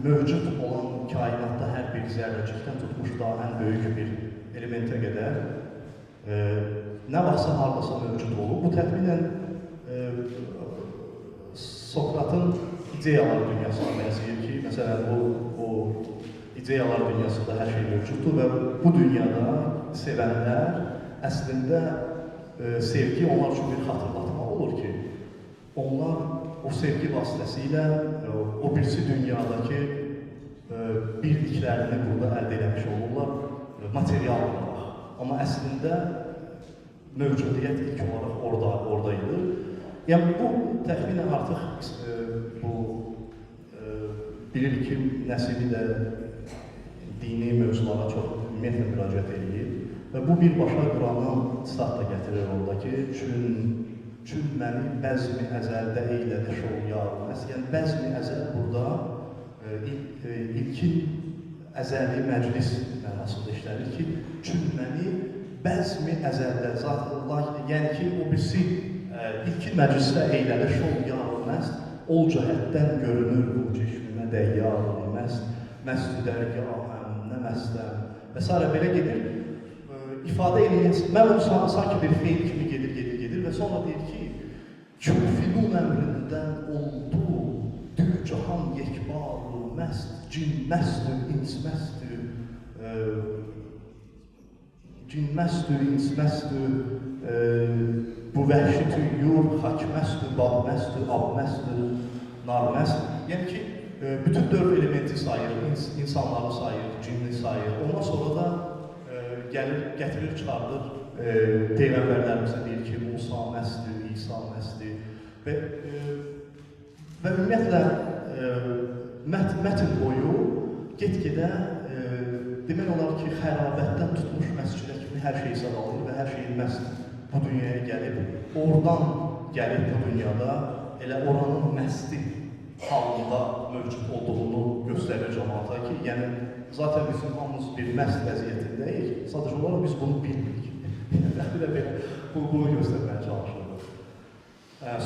mövcud olan kainatda hər bir zərrəcikdən tutmuş daha ən böyük bir elementə qədər nə vaxtsa hardasa mövcud olur. Bu təxminən Sokratın ideyalar dünyasına bənzəyir ki, məsələn, o ideyalar dünyasında hər şey mövcuddur və bu dünyada sevənlər əslində sevgi onlar üçün bir xatırlatma olur ki, onlar o sevgi vasitəsilə o birisi dünyadakı bildiklərini burada əldə eləmiş olurlar material olaraq. Amma əslində mövcudiyyət ilk olaraq oradaydı. Yəni, bu təxminən artıq bilirik ki, Nəsimi də dini mövzulara çox ümumiyyətlə müraciət edir və bu birbaşa Qurandan sitat da gətirir orada ki, Çün məni bəzmi əzəldə eylədi şol yarılməz. Yəni, bəzmi əzəl burada ilkin əzəli məclis mənasında işlədir ki, Çün məni bəzmi əzəldə, yəni ki, o birisi ilkin məclisdə eylədi şol yarılməz, ol cəhətdən görünür bu çeşmimə dəyyar məst, məstü dərgahəm, nə məstəm və s. belə gedir. İfadə edilməz, mən onu sanki bir feil kimi gedir və sonra deyir ki, Küfilun əmrindən oldu, dü cahan yekbaru məst, cin məstü, ins məstü, cin məstü, ins məstü, bu vəhşi tüyyur, xak məstü, bab məstü, ab məstü, nar məstü. Yəni ki, bütün dörd elementi sayır, insanları sayır, cinni sayır. Ondan sonra da gəlir, gətirir, çıxardır. Peyğəmbərlərimizə deyir ki, Musa məsdir, İsa məsdir və ümumiyyətlə mətn boyu get-gedə demək olar ki, xərabətdən tutmuş məscidə kimi hər şey sağalır və hər şey məhz bu dünyaya gəlib, oradan gəlib bu dünyada elə oranın məsdi halında mövcud olduğunu göstərir cəmaata ki, yəni zaten bizim hamımız bir məst vəziyyətindəyik, sadəcə olaraq biz bunu bilmirik. Bir də belə bunu göstərməyə çalışırıq.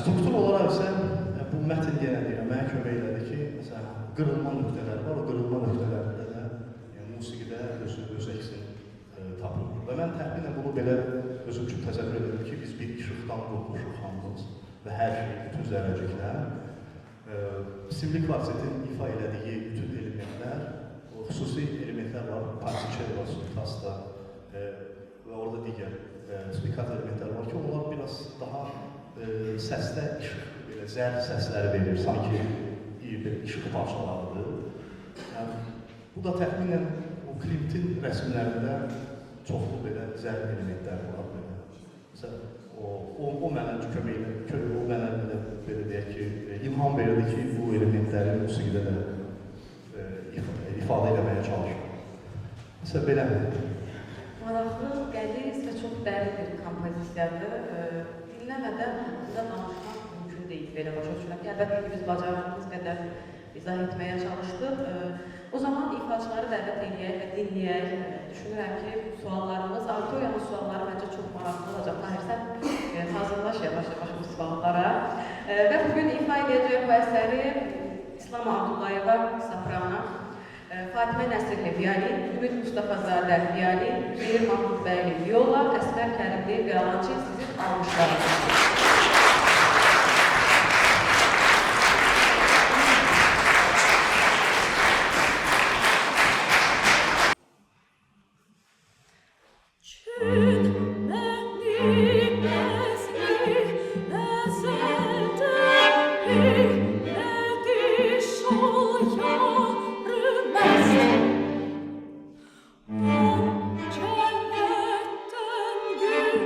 Struktur olaraq isə bu mətn yenə deyirəm, mənə kömək elədi ki, məsələn, qırılma nöqtələri var, o qırılma nöqtələrində də musiqidə öz əksini tapır. Və mən təxminən bunu belə özüm üçün təsəvvür edirəm ki, biz bir işıqdan qurulmuşuq hamımız və hər şey, bütün zərrəciklər. Simli kvartetin ifa elədiyi bütün elementlər, xüsusi elementlər var, partiçel var, sultasda və orada digər spikat elementlər var ki, onlar biraz daha səsdə işıq, belə zərb səsləri verir, sanki işıq parçalarıdır. Bu da təxminən o Klimtin rəsmlərində çoxlu belə zərb elementlər var. Məsələn, o mənə kömək edir, o mənə belə deyək ki, ilham verirdi ki, bu elementləri musiqidə də ifadə eləməyə çalışır. Məsələn, belə. Maraqlı, qəliz və çox dərin bir kompozisiyadır. Dinləmədən burada danışmaq mümkün deyil, belə başa düşürəm ki, əlbəttə ki, biz bacardığımız qədər izah etməyə çalışdıq. O zaman ifaçıları dəvət edək və dinləyək. Düşünürəm ki, suallarımız, auditoriyanın sualları məncə çox maraqlı olacaq. Tahir, sən hazırlaş yavaş-yavaş bu suallara. Və bugün ifa edəcək bu əsəri İslam Abdullayeva soprano, Fatimə Nəsirli violin, Ümid Mustafazadə violin, Zeyir Mahmudbəyli viola, Əsmər Kərimli violonçel sizin almışlarınız. Cennetten gül,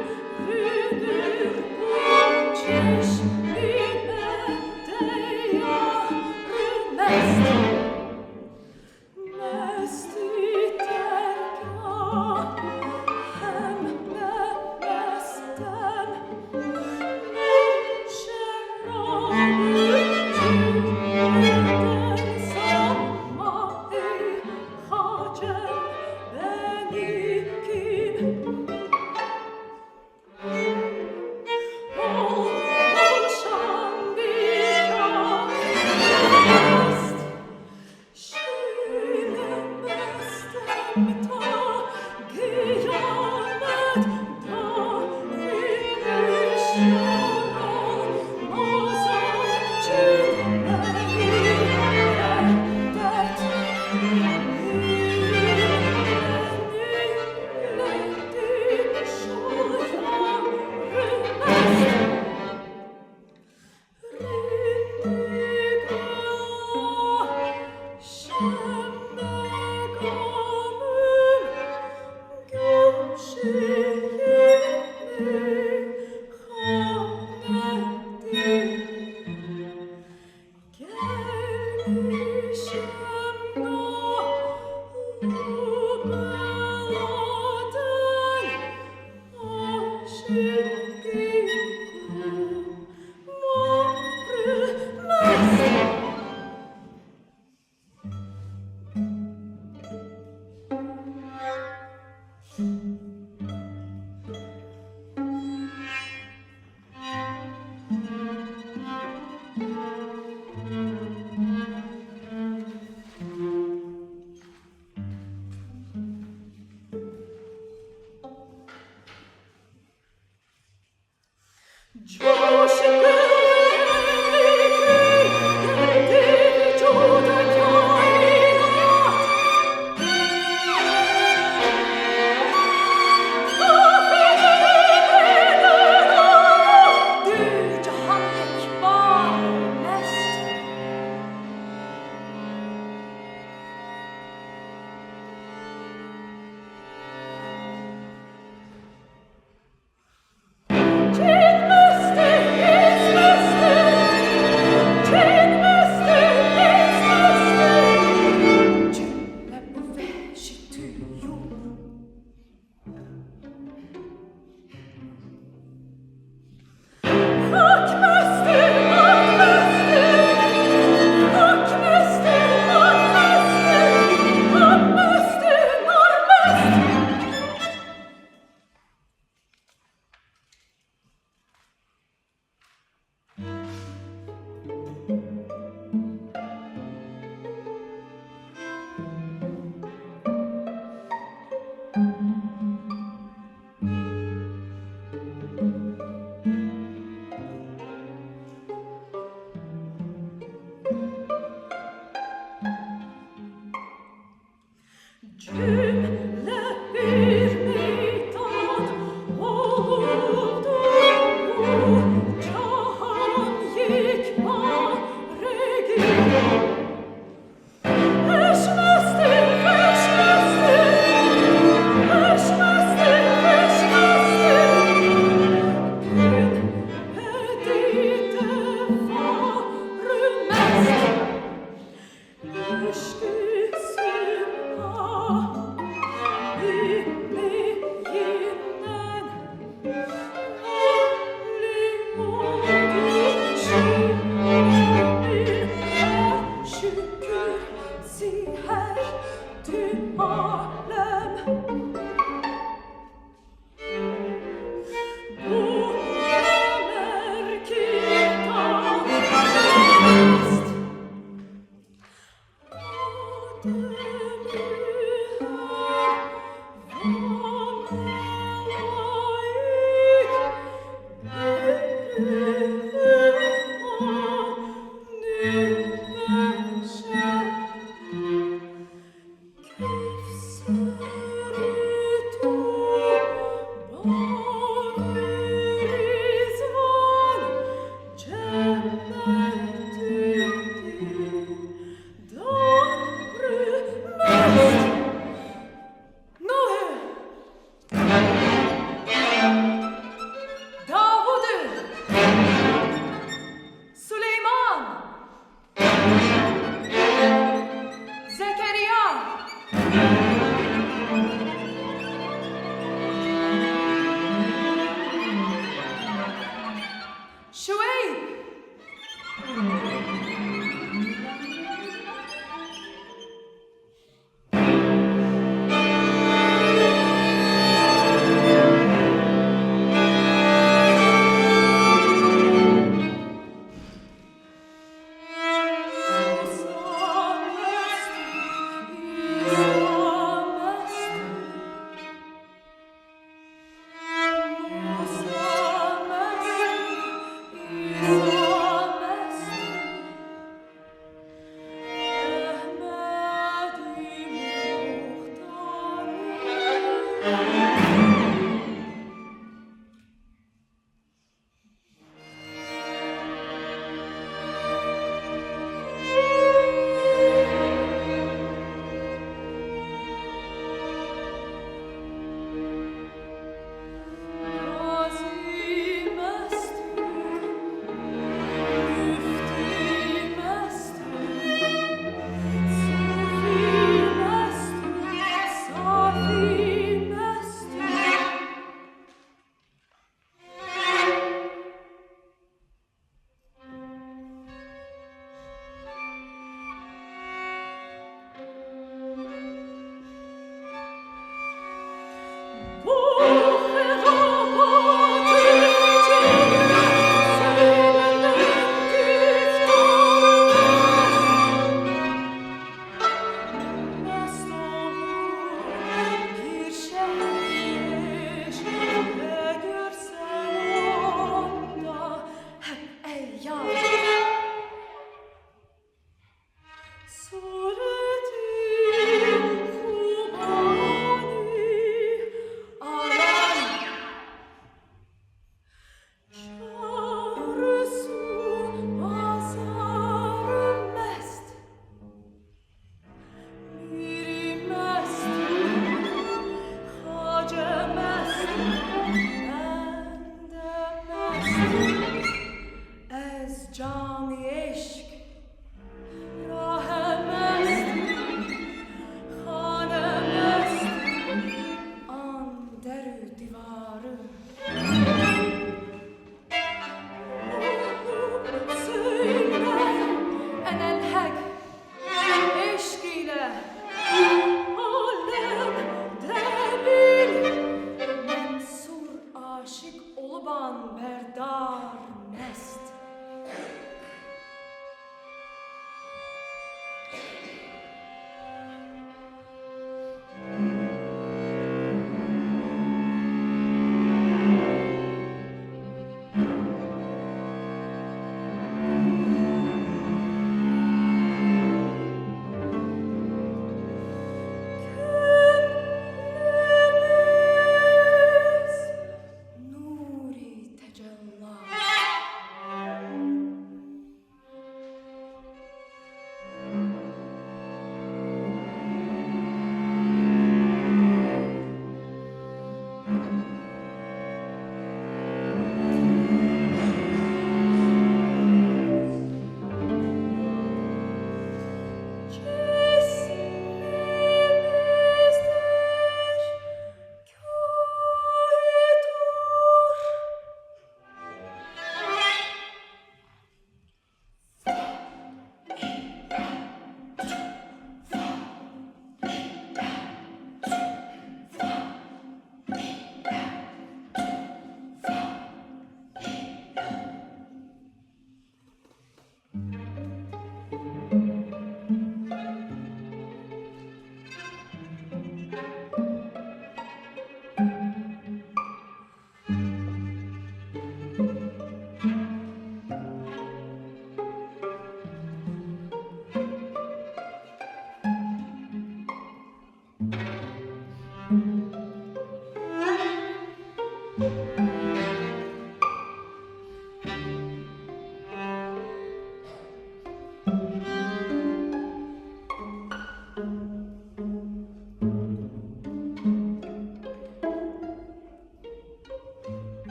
si her du alem. Bu merkita ist Добрый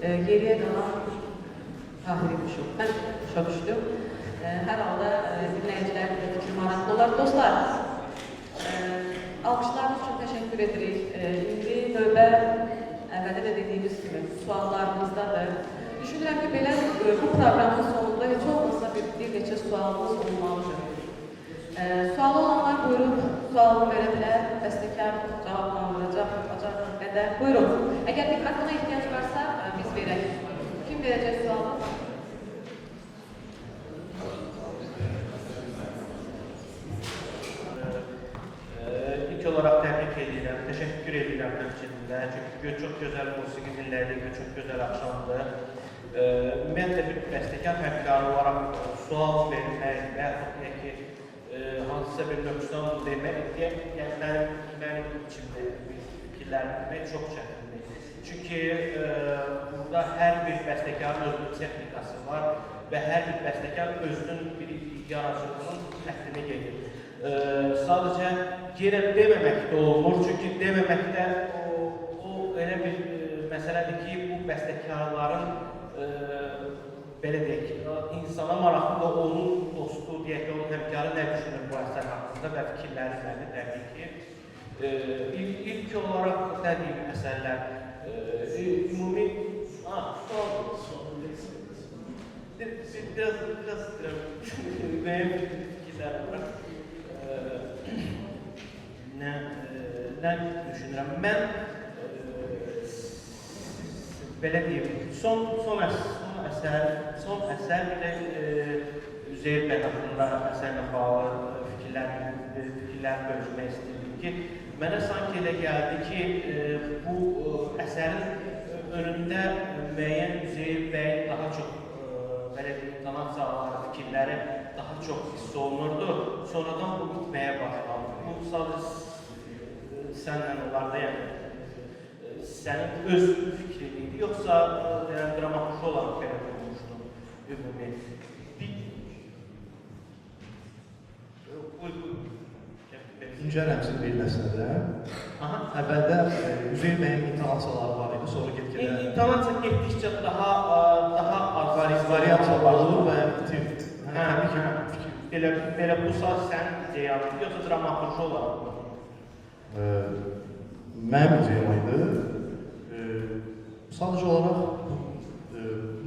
geriyə qalan Tahir İbrişov. Mən başa düşdüm. Hər halda dinləyicilərin də fikri maraqlı olar. Dostlar, alqışlarınız üçün təşəkkür edirik. İndi növbə əvvəldə də dediyimiz kimi suallarımızdadır. Düşünürəm ki, belə bu proqramın sonunda heç olmasa bir neçə sualımız olmalıdır. Sualı olanlar buyurub sualını verə bilər, bəstəkar cavablandıracaq, bacardığı qədər. Buyurun. Əgər mikrofona ehtiyac varsa, biz verək. Kim verəcək sualı? İlk olaraq təbrik edirəm, təşəkkür edirəm ölçündə. Çünki çox gözəl musiqi dinlədik və çox gözəl axşamdır. Ümumiyyətlə bir bəstəkar fərqləri olaraq sual vermək və yaxud ki, hansısa bir nöqsan demək, mənim içimdə fikirlərimi demək çox çətindir. Çünki burada hər bir bəstəkarın özünün texnikası var və hər bir bəstəkar özünün bir yaradıcılığının həddini gedir. Sadəcə yerə deməmək də olmur, çünki deməməkdə o elə bir məsələdir ki, bu bəstəkarların belə deyək, insana maraqlı da onun dostu, deyək ki, onun həmkarı nə düşünür bu əsər haqqında və fikirləri nədir, təbii ki. İlk olaraq nə deyim əsərlər, ümumi... Biraz müəyyən fikirlər var. Nə düşünürəm? Mən belə deyim, son əsər bir də Üzeyir bəy haqqında əsərlə bağlı fikirlər bölüşmək istəyirdim ki, mənə sanki elə gəldi ki, bu əsərin önündə müəyyən Üzeyir bəy daha çox belə deyim, qanat sağları, fikirləri daha çox hiss olunurdu. Sonradan bu bitməyə başlandı. Bu sadəcə sənlə olarda, yəni sənin öz fikrin idi, yoxsa dramaturji olaraq belə olmuşdu ümumi? İncə rəmzin bir məsələdə. Əvvəldə Üzeyir bəyin intonasiyaları var idi, sonra get-gedə... İntonasiya getdikcə daha az variasiyalar olur və bitir. Belə bu saat sən ideyanın, yoxsa dramaturji olaraq? Mənim ideyam idi. Sadəcə olaraq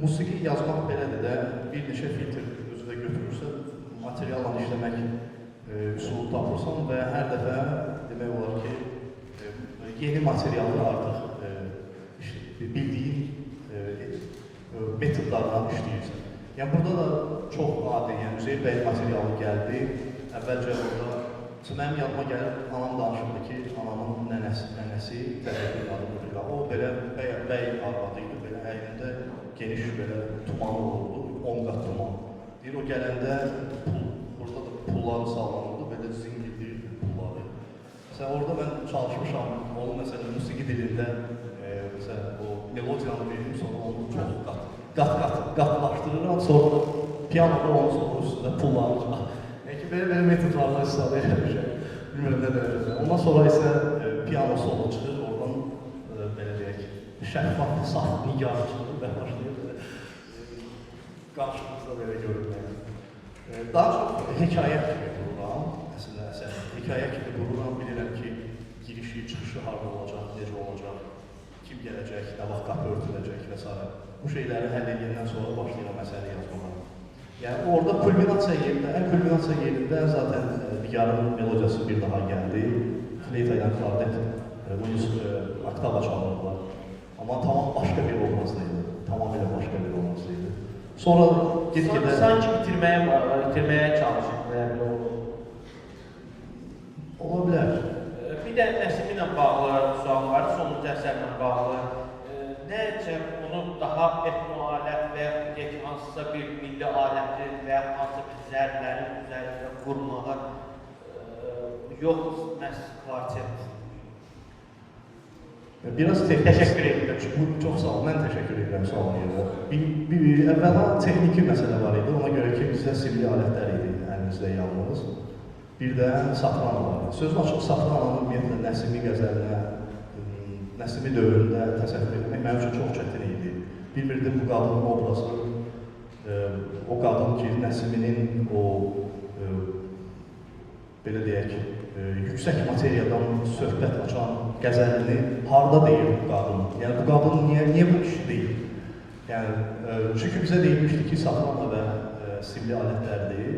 musiqi yazmaq belədir də, bir neçə filtr özüdə götürürsə, materialla işləmək üsulu tapırsan və hər dəfə demək olar ki, yeni materialı artıq bildiyin metodlarla işləyirsən. Yəni, burada da çox adi, yəni Üzeyir bəy materialı gəldi. Əvvəlcə orada, mənim yadıma gəlir, anam danışırdı ki, anamın nənəsi təzəqli qadındır. O belə bəy arvadı idi, belə əynində geniş belə tumanı olurdu, 10 qat tuman. Deyir, o gələndə burada da pulları sallanırdı, belə zingildirdi pulları. Məsələn, orada mən çalışmışam, onu məsələn, musiqi dilində, məsələn, o melodiyanı verim, sonra onu çox qatlaşdırıram, sonra da piyanoda onun sonra üstündə pulları çıxar. Yəni ki, belə metodlarla istifadə etmişəm, bilmirəm nə dərəcədə. Ondan sonra isə piyano solo çıxır, oradan belə deyək, şəffaf, saf nigar çıxır və başlayır qarşımızda belə görünməyə. Daha çox hekayə kimi qurulan, əslində əsər, hekayə kimi qurulan, bilirəm ki, girişi, çıxışı harada olacaq, necə olacaq, kim gələcək, nə vaxt qapı örtüləcək və s. Bu şeyləri həll edəndən sonra başlayıram əsəri yazmağa. Yəni, orada kulminasiya yerində, ən kulminasiya yerində zaten Nigarın melodiyası bir daha gəldi. Fleyta ilə klarnet, oktava çalırlar. Amma tamam başqa bir obrazlıydı. Tamamilə başqa bir obrazlıydı. Sonra get-gedə... Sanki itirməyə çalışır. Ola bilər. Bir də Nəsimi ilə bağlı sual var, sonuncu əsərlə bağlı. Nəcə onu daha etno alət və yaxud hansısa bir milli aləti və hansısa bir zərbərin üzərində qurmağa yox, məhz kvartet. Biraz təşəkkür edirəm. Çox sağ ol, mən təşəkkür edirəm sualına görə. Əvvəla texniki məsələ var idi, ona görə ki, bizdə simli alətlər idi əlimizdə yalnız. Bir də satrana var. Sözün açıq satrananın ümumiyyətlə Nəsimi qəzəlinə, Nəsimi dövründə təsəvvür etmək mənim üçün çox çətin idi. bilmirdim bu qadının obrazı, o qadın ki, Nəsiminin o, belə deyək, yüksək materiyadan söhbət açan qəzəlini harada deyir bu qadın? Yəni, bu qadın niyə bu kişi deyil? Yəni, çünki bizə deyilmişdi ki, safranla və simli alətlərdir.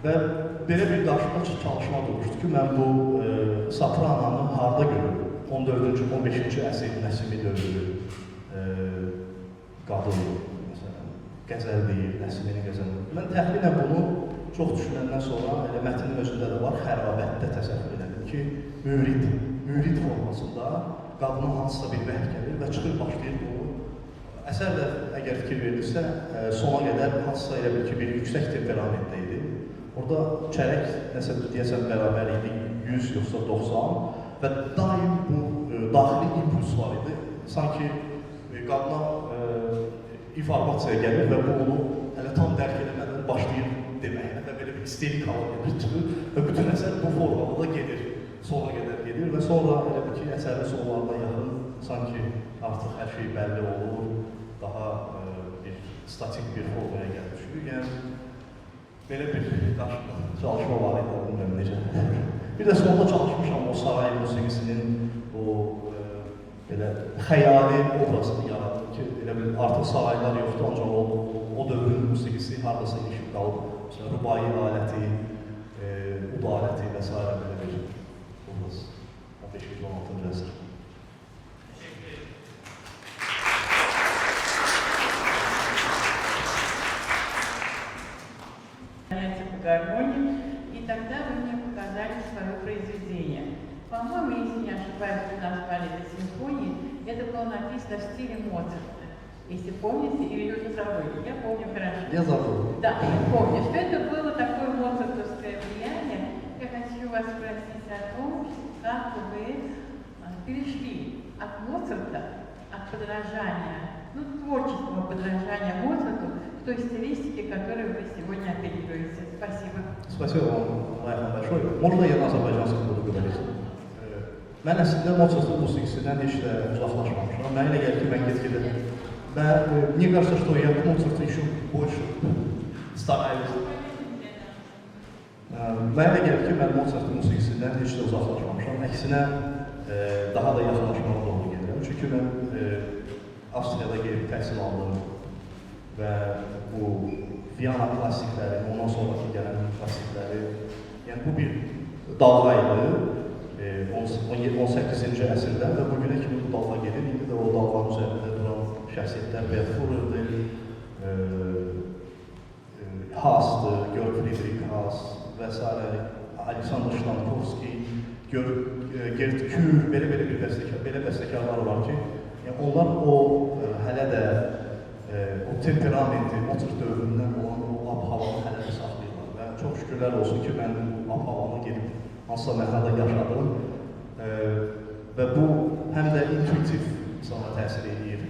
Və belə bir qarşıda çalışma olmuşdu ki, mən bu safrananı harada görürüm? 14-cü, 15-ci əsr Nəsimi dövrü qadın, məsələn, qəzəl deyir, Nəsiminin qəzəli. Mən təxminən bunu çox düşünəndən sonra, elə mətnin özündə də var, xərabətdə təsəvvür edelim ki, mürid formasında qadına hansısa bir vəh gəlir və çıxır başlayır bunu. Əsər də əgər fikir verilirsə, sona qədər hansısa elə bil ki, bir yüksək temperamentdə idi. Orada çərək, nəsə deyəsən, bərabər idi, 100 yoxsa 90 və daim bu daxili impuls var idi. Sanki qadına informasiya gəlir və bu onu hələ tam dərk edəmədən başlayır deməyinə və belə bir isterik hala gəlir və bütün əsər bu formada da gedir, sona qədər gedir və sonra elə bir ki, əsərin sonlarına yaxın sanki artıq hər şey bəlli olur, daha bir statik bir formaya gəlir düşür. Yəni, belə bir çalışma var idi, bilmirəm necə. Bir də sonunda çalışmışam o saray musiqisinin o belə xəyali obrazını yaradır ki, elə bir artıq saraylar yoxdur, ancaq o dövrün musiqisi haradasa ilişib qalıb. Məsələn, rubai aləti, ud aləti və s. belə bir obraz. 15-16-cı əsr. Гармонии, и тогда вы мне показали свое произведение. По-моему, если не ошибаюсь, вы назвали это симфонией, это было написано в стиле Моцарта. Если помните, или уже забыли, я помню хорошо. Я забыл. Да, я помню, что это было такое моцартовское влияние. Я хочу вас спросить о том, как вы перешли от Моцарта, от подражания, творческого подражания Моцарту, к той стилистике, которую вы сегодня апеллируете. Спасибо. Спасибо вам, Ayxan большое. Можно я на azərbaycanski буду говорить? Mən əslində Moçartın musiqisindən heç də uzaqlaşmamışam. Mənə elə gəlir ki, mən get-gedə. Мне кажется, что я к Моцарту еще больше стараюсь. Mənə elə gəlir ki, mən Moçartın musiqisindən heç də uzaqlaşmamışam. Əksinə, daha da yaxınlaşmağa doğru gedirəm. Çünki mən Avstriyada gelib təhsil aldım və bu Viyana klassikləri, ondan sonraki gələn klassikləri, yəni bu bir dalğa idi 18-ci əsrdən və bugünə kimi bu dalğa gedir. İndi də o dalğanın üzərində duran şəxsiyyətlər Bert Furer'dir, Haas'dır, Georg Friedrich Haas və s. Alexander Shtankovski, Gerd Kür, belə bir bəstəkarlar var ki, onlar o hələ də o temperamenti, Mozart dövründən olan o ab-havanı hələ də saxlayırlar və çox şükürlər olsun ki, mən bu ab-havanı gedib hansısa mərhələdə yaşadım və bu həm də intuitiv sana təsir edir,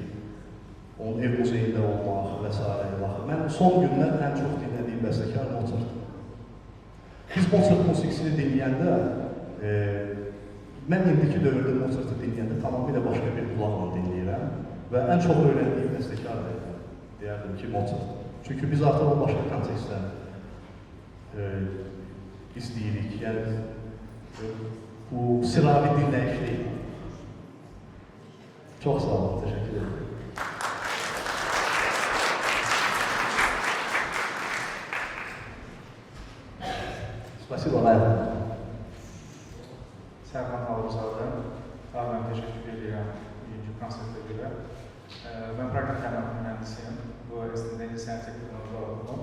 onun ev muzeyində olmaq və s. Mən son günlər ən çox dinlədiyim bəstəkar Mozartdır. Biz Mozart musiqisini dinləyəndə, mən indiki dövrdə Mozart'ı dinləyəndə tamamilə başqa bir qulaqla dinləyirəm və ən çox öyrəndiyim bəstəkar deyərdim ki, Mozart. Çünki biz artıq o başqa kontekstdən izləyirik. Yəni, bu sıravi dinləyiş deyil. Çox sağ olun, təşəkkür ederim. Spasibo, Ayxan. Sərvan Halıbzadə, mən təşəkkür edirəm birinci konsertə görə. Mən proqram təminatı mühəndisiyim, bu əslində lisans teknoloji oldum.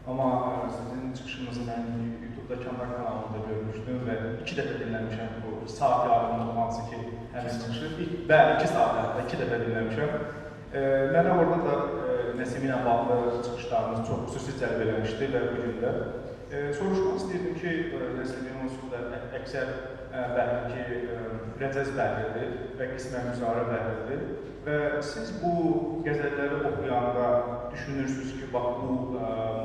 Amma sizin çıxışınızı mən YouTube-da Kəmbar kanalında görmüşdüm və 2 dəfə dinləmişəm bu saat yarımında hansı ki, həmin çıxışı. Bəli, 2 saatlərdə 2 dəfə dinləmişəm. Mənə orada da Nəsimi ilə bağlı çıxışlarınız çox xüsusi cəlb eləmişdi və bu gün də. Soruşmaq istəyirdim ki, Nəsimin onsuz da əksər bəlli ki, rəcəz bəllidir və qismən müzarə bəllidir və siz bu qəzəlləri oxuyanda düşünürsünüz ki, bax, bu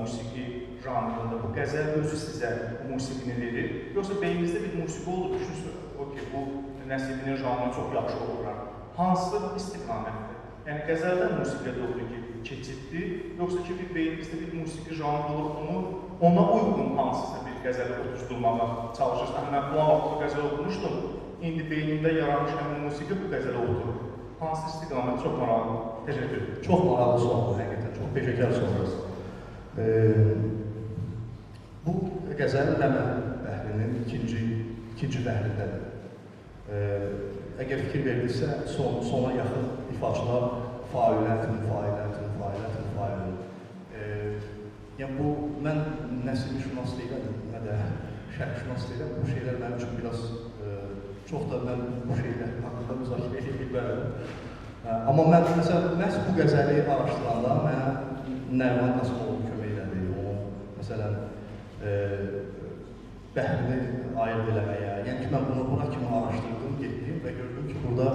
musiqi janrında, bu qəzəl özü sizə musiqini verir, yoxsa beyninizdə bir musiqi oldu, düşünürsünüz ki, bu Nəsiminin janrını çox yaxşı oxurar. Hansı istiqamətdir? Yəni qəzəldən musiqiyə doğru keçiddir, yoxsa ki bir beynimizdə bir musiqi janrı olur, ona uyğun hansısa bir qəzəli otuzdurmağa çalışırsan. Mən bu an bu qəzəl oxumuşdum, indi beynimdə yaranmış həmin musiqi bu qəzələ oturur. Hansı istiqamət çox maraqlı. Təşəkkür ederim. Çox maraqlı sualdır, həqiqətən. Çox peşəkar sualdır. Bu qəzəl Ləmən bəhrinin ikinci bəhrindədir. Əgər fikir verdinizsə, sona yaxın ifaçılar failətün. Yəni bu, mən nəsimi şünas deyiləm, nə də şərq şünas deyiləm. Bu şeylər mənim üçün biraz, çox da mən bu şeylər haqqında müzakirə edə bilmərəm. Amma mən, məsələn, məhz bu qəzəli araşdıranda mənə Nəriman Qasımoğlu kömək elədi. Onun, məsələn, bəhrini ayırt eləməyə. Yəni ki, mən bunu bura kimi araşdırdım, getdim və gördüm ki, burada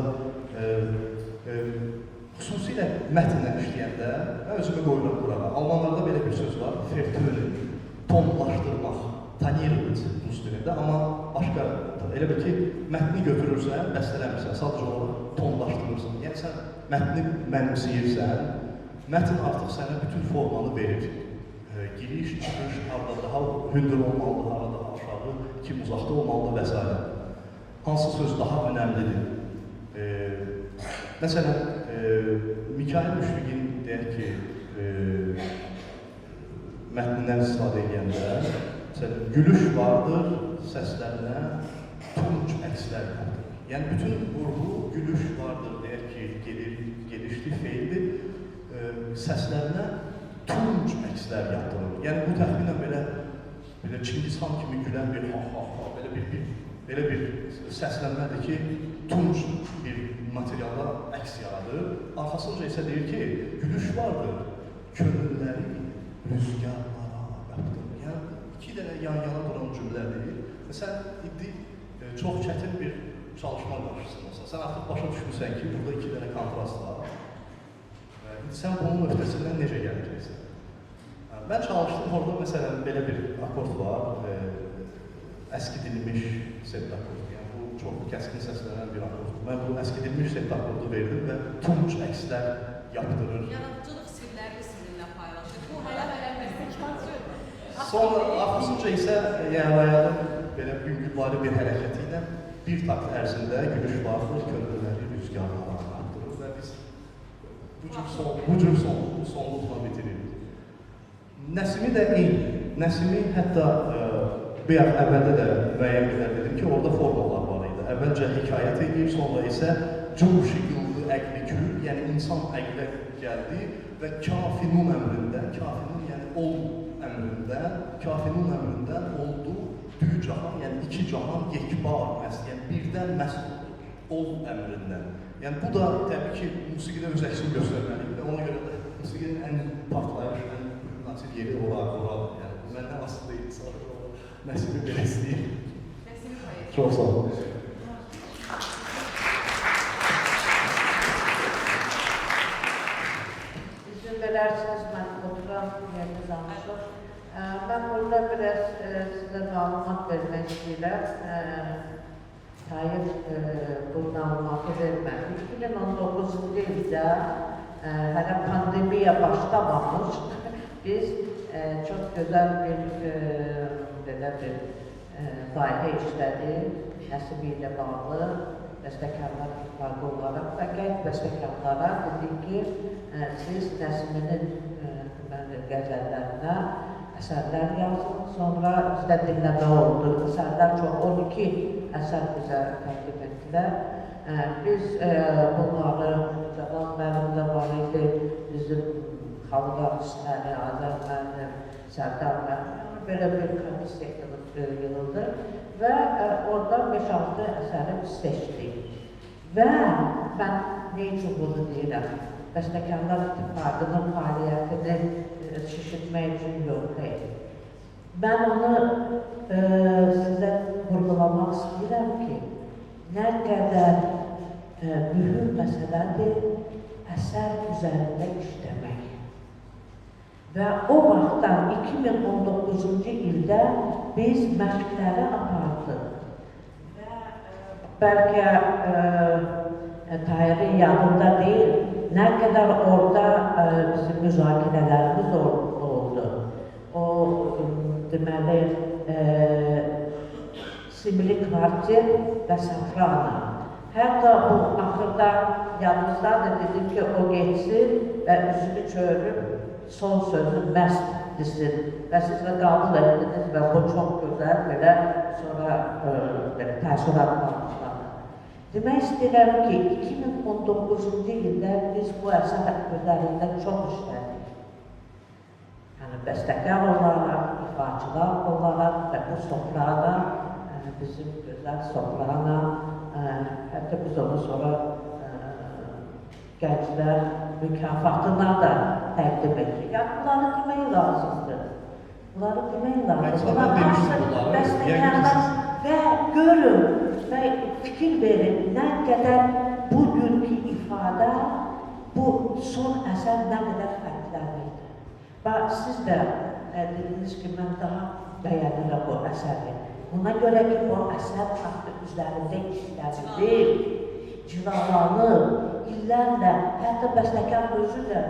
xüsusilə mətnlə işləyəndə, mən özümü qoyuram burağa. Almanlarda belə bir söz var, vertönen, tonlaşdırmaq, tanirovat rus dilində, amma başqa, elə bil ki, mətni götürürsən, bəstələmirsən, sadəcə olaraq tonlaşdırırsan. Yəni sən mətni mənimsəyirsən, mətn artıq sənə bütün formanı verir. Giriş, çıxış, harada daha hündür olmalıdır, harada daha aşağı, kim uzaqda olmalıdır və s. Hansı söz daha önəmlidir? Məsələn, Mikail Müşfiqin deyək ki, mətnindən istifadə edəndə, məsələn, gülüş vardır, səslərinə tunç əkslər yaptırır. Yəni, bütün vurgu gülüş vardır, deyək ki, gedişli feildir, səslərinə tunç əkslər yaptırır. Yəni, bu təxminən belə Çingizxan kimi gülən bir ha-ha-ha, belə bir səslənmədir ki, tunç bir materialda əks yaradır. Arxasınca isə deyir ki, gülüş vardır, könülləri rüzgarlara yaptırır. Yəni, iki dənə yan-yana duran cümlədir. Və sən indi çox çətin bir çalışma qarşısındasın. Sən artıq başa düşmüsən ki, burada iki dənə kontrast var. İndi sən bunun öhdəsindən necə gələcəksən? Mən çalışdım, orada məsələn belə bir akord var, əskidilmiş sept akordu. Yəni, bu çox kəskin səslənən bir akorddur. Mən bu əskidilmiş sept akordu verdim və tunç əkslər yaptırır. Yaradıcılıq sirlərini sizinlə paylaşır. Bu hələ məsələdir. Sonra arxasınca isə Yəhvaya'nın belə yüngülvari bir hərəkəti ilə bir takt ərzində gülüş vardır, könülləri rüzgarlara artdırır və biz bu cür sonluqla bitiririk. Nəsimi də eyni. Nəsimi hətta əvvəldə də müəyyən qədər dedim ki, orada formalar var idi. Əvvəlcə hekayət edir, sonra isə cümşi qıldı əqli kül, yəni insan əqlə gəldi və kafinun əmrindən, kafinun yəni ol əmrindən, kafinun əmrindən oldu dü cahan, yəni iki cahan yekbar məsəl, yəni birdən məsəl oldu, ol əmrindən. Yəni bu da təbii ki, musiqidə öz əksini göstərməlidir. Ona görə də musiqinin ən partlayış, ən münasib yeri oradır. Yəni məndən asılı deyil, sadəcə olaraq Nəsimi belə istəyir. Nəsimi paylaşır. Çox sağ olun. İzin verərsiniz, mən oturan yeriniz almışım. Mən burada biraz sizə məlumat vermək istəyirəm. Hayır, bu məlumatı vermədim. 2019-cu ildə hələ pandemiya başlamamış, biz çox gözəl bir layihə işlədik, Nəsimi ilə bağlı bəstəkarlar ifadə olaraq və qeyb bəstəkarlara dedik ki, siz Nəsiminin qəzəllərinə əsərlər yazın, sonra bizdə dinləmə oldu. Əsərlər çox 12 əsər bizə təqdim etdilər. Biz bunları Cəlal müəllim də var idi, bizim xalq artistləri, Azər müəllim, Sərdar müəllim, belə bir komissiya yığıldı və oradan 5-6 əsəri biz seçdik. Və mən nə üçün bunu deyirəm? Bəstəkarlar İttifaqının fəaliyyətini şişirtmək üçün yox deyil. Mən onu sizə vurgulamaq istəyirəm ki, nə qədər mühüm məsələdir əsər üzərində işləmək. Və o vaxtdan 2019-cu ildə biz məşqləri apardıq. Və bəlkə Tahirin yanında deyil, nə qədər orada bizim müzakirələrimiz oldu. O, deməli, Simli Kvartet və Safrana. Hətta bu axırda yadımızdadır, dedim ki, o geçsin və üzünü çörüb son sözü məhz desin. Və siz də qəbul etdiniz və bu çox gözəl belə sonra təəssüratlanmışlar. Demək istəyirəm ki, 2019-cu ildə biz bu əsər üzərində çox işlədik. Yəni, bəstəkar olaraq, ifaçılar olaraq və bu soprana, bizim gözəl soprana, hətta biz onu sonra gənclər mükafatına da təqdim etdik. Yəni, bunları demək lazımdır. Bunları demək lazımdır. Bəstəkarlar və görün və fikir verin, nə qədər bugünkü ifadə, bu son əsər nə qədər fərqlənirdi. Və siz də dediniz ki, mən daha bəyənirəm bu əsəri. Buna görə ki, bu əsər artıq üzərində işləridir, cilalanır, illərlə, hətta bəstəkar özü də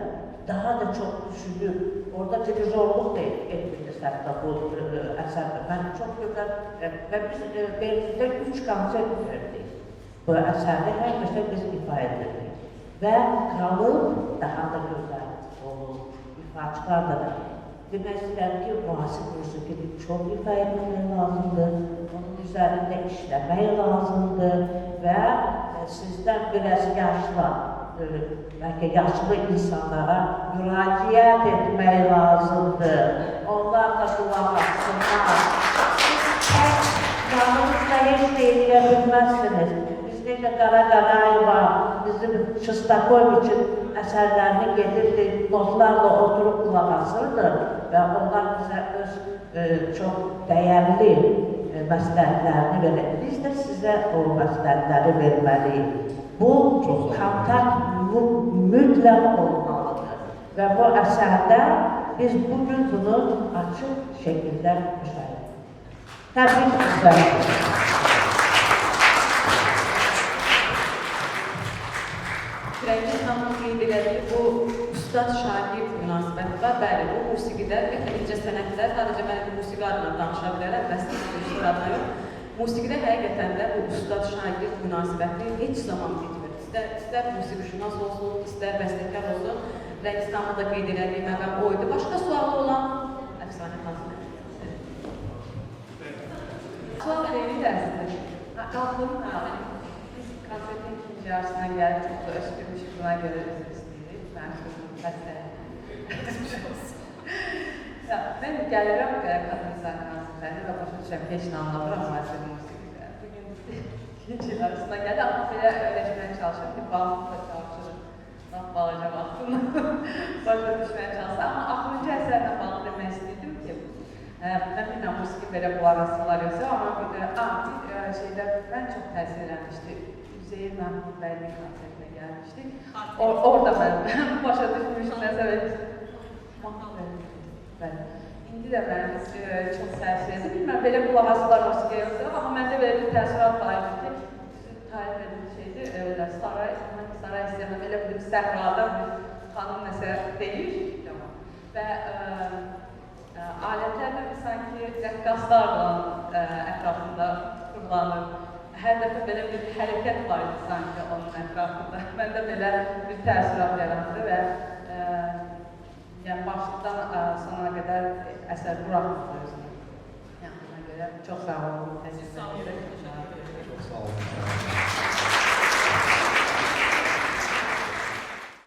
daha da çox düşünür. Orada televizorluq da etmirdi səhvdə bu əsərdə. Mən çox gözəl və biz Berlin'də 3 konsert verdik. Bu əsərdə hər birisi biz ifa edirdik. Və qalıb daha da gözəl olur, ifaçılar da. Demək istəyirəm ki, müasir musiqini çox ifa etmək lazımdır, onun üzərində işləmək lazımdır və sizdən biraz yaşlı, bəlkə yaşlı insanlara müraciət etmək lazımdır. Onlar da qulaq assınlar. Siz yanınızda heç də eləyə bilməzsiniz. Biz necə Qara Qarayeva, bizim Şostakoviçin əsərlərini gedirdi, notlarla oturub qulaq asırdı və onlar bizə öz çox dəyərli məsləhətlərini verir. Biz də sizə o məsləhətləri verməliyik. Bu kontakt mütləq olmalıdır və bu əsərdə biz bugün bunu açıq şəkildə müşahidə edirik. Təbrik edirəm. Rəngin hamı qeyd elədiyi bu ustad-şagird münasibəti var. Bəli, bu musiqidə, incəsənətdə sadəcə mən musiqi adına danışa bilərəm, bəs adına yox. Musiqidə həqiqətən də bu ustad-şagird münasibəti heç zaman bitmir. İstər musiqişünas olsun, istər bəstəkar olsun. Rəngistanda da qeyd elədiyi məqam o idi. Başqa sualı olan əfsanə hazır. Sual verirərsiniz. Qalxın, biz konsertin ikinci yarısına gəlib, çox da öskürmüşük, buna görə üzr istəyirik. Mən sözüm bəstəyə. Mən gəlirəm Qadınizar konsertlərini və başa düşəm ki, heç nə anlamıram müasir musiqidə. Bugün ikinci yarısına gəldi, amma belə öyrəşməyə çalışır ki, bağımlı çalışırım. Balaca vaxtını başa düşməyə çalışır. Amma axırıncı əsərlə bağlı demək istəyirdim ki, mən bilməm, musiqi belə qulaq asırlar yoxsa, amma bir şeydə mən çox təsir eləmişdi. Üzeyir Məhmud bəyinin konsertinə gəlmişdik. Orada mən başa düşmüşdüm, nəsə İndi də mən çox təsir edir. Bilməm, belə qulaq asırlar musiqiyə yoxsa, amma məndə belə bir təəssürat var idi ki, tarif edilmiş şeydir, saray istəyirəm, elə bir səhrada bir xanım nəsə deyir və alətlərlə sanki rəqqaslarla ətrafında qurlanır. Hər dəfə belə bir hərəkət var idi sanki onun ətrafında. Məndə belə bir təəssürat yaratdı və başlıqdan sonuna qədər əsər buraxmır özünü. Yəni, buna görə çox sağ olun. Sağ olun. Çok sağ olun.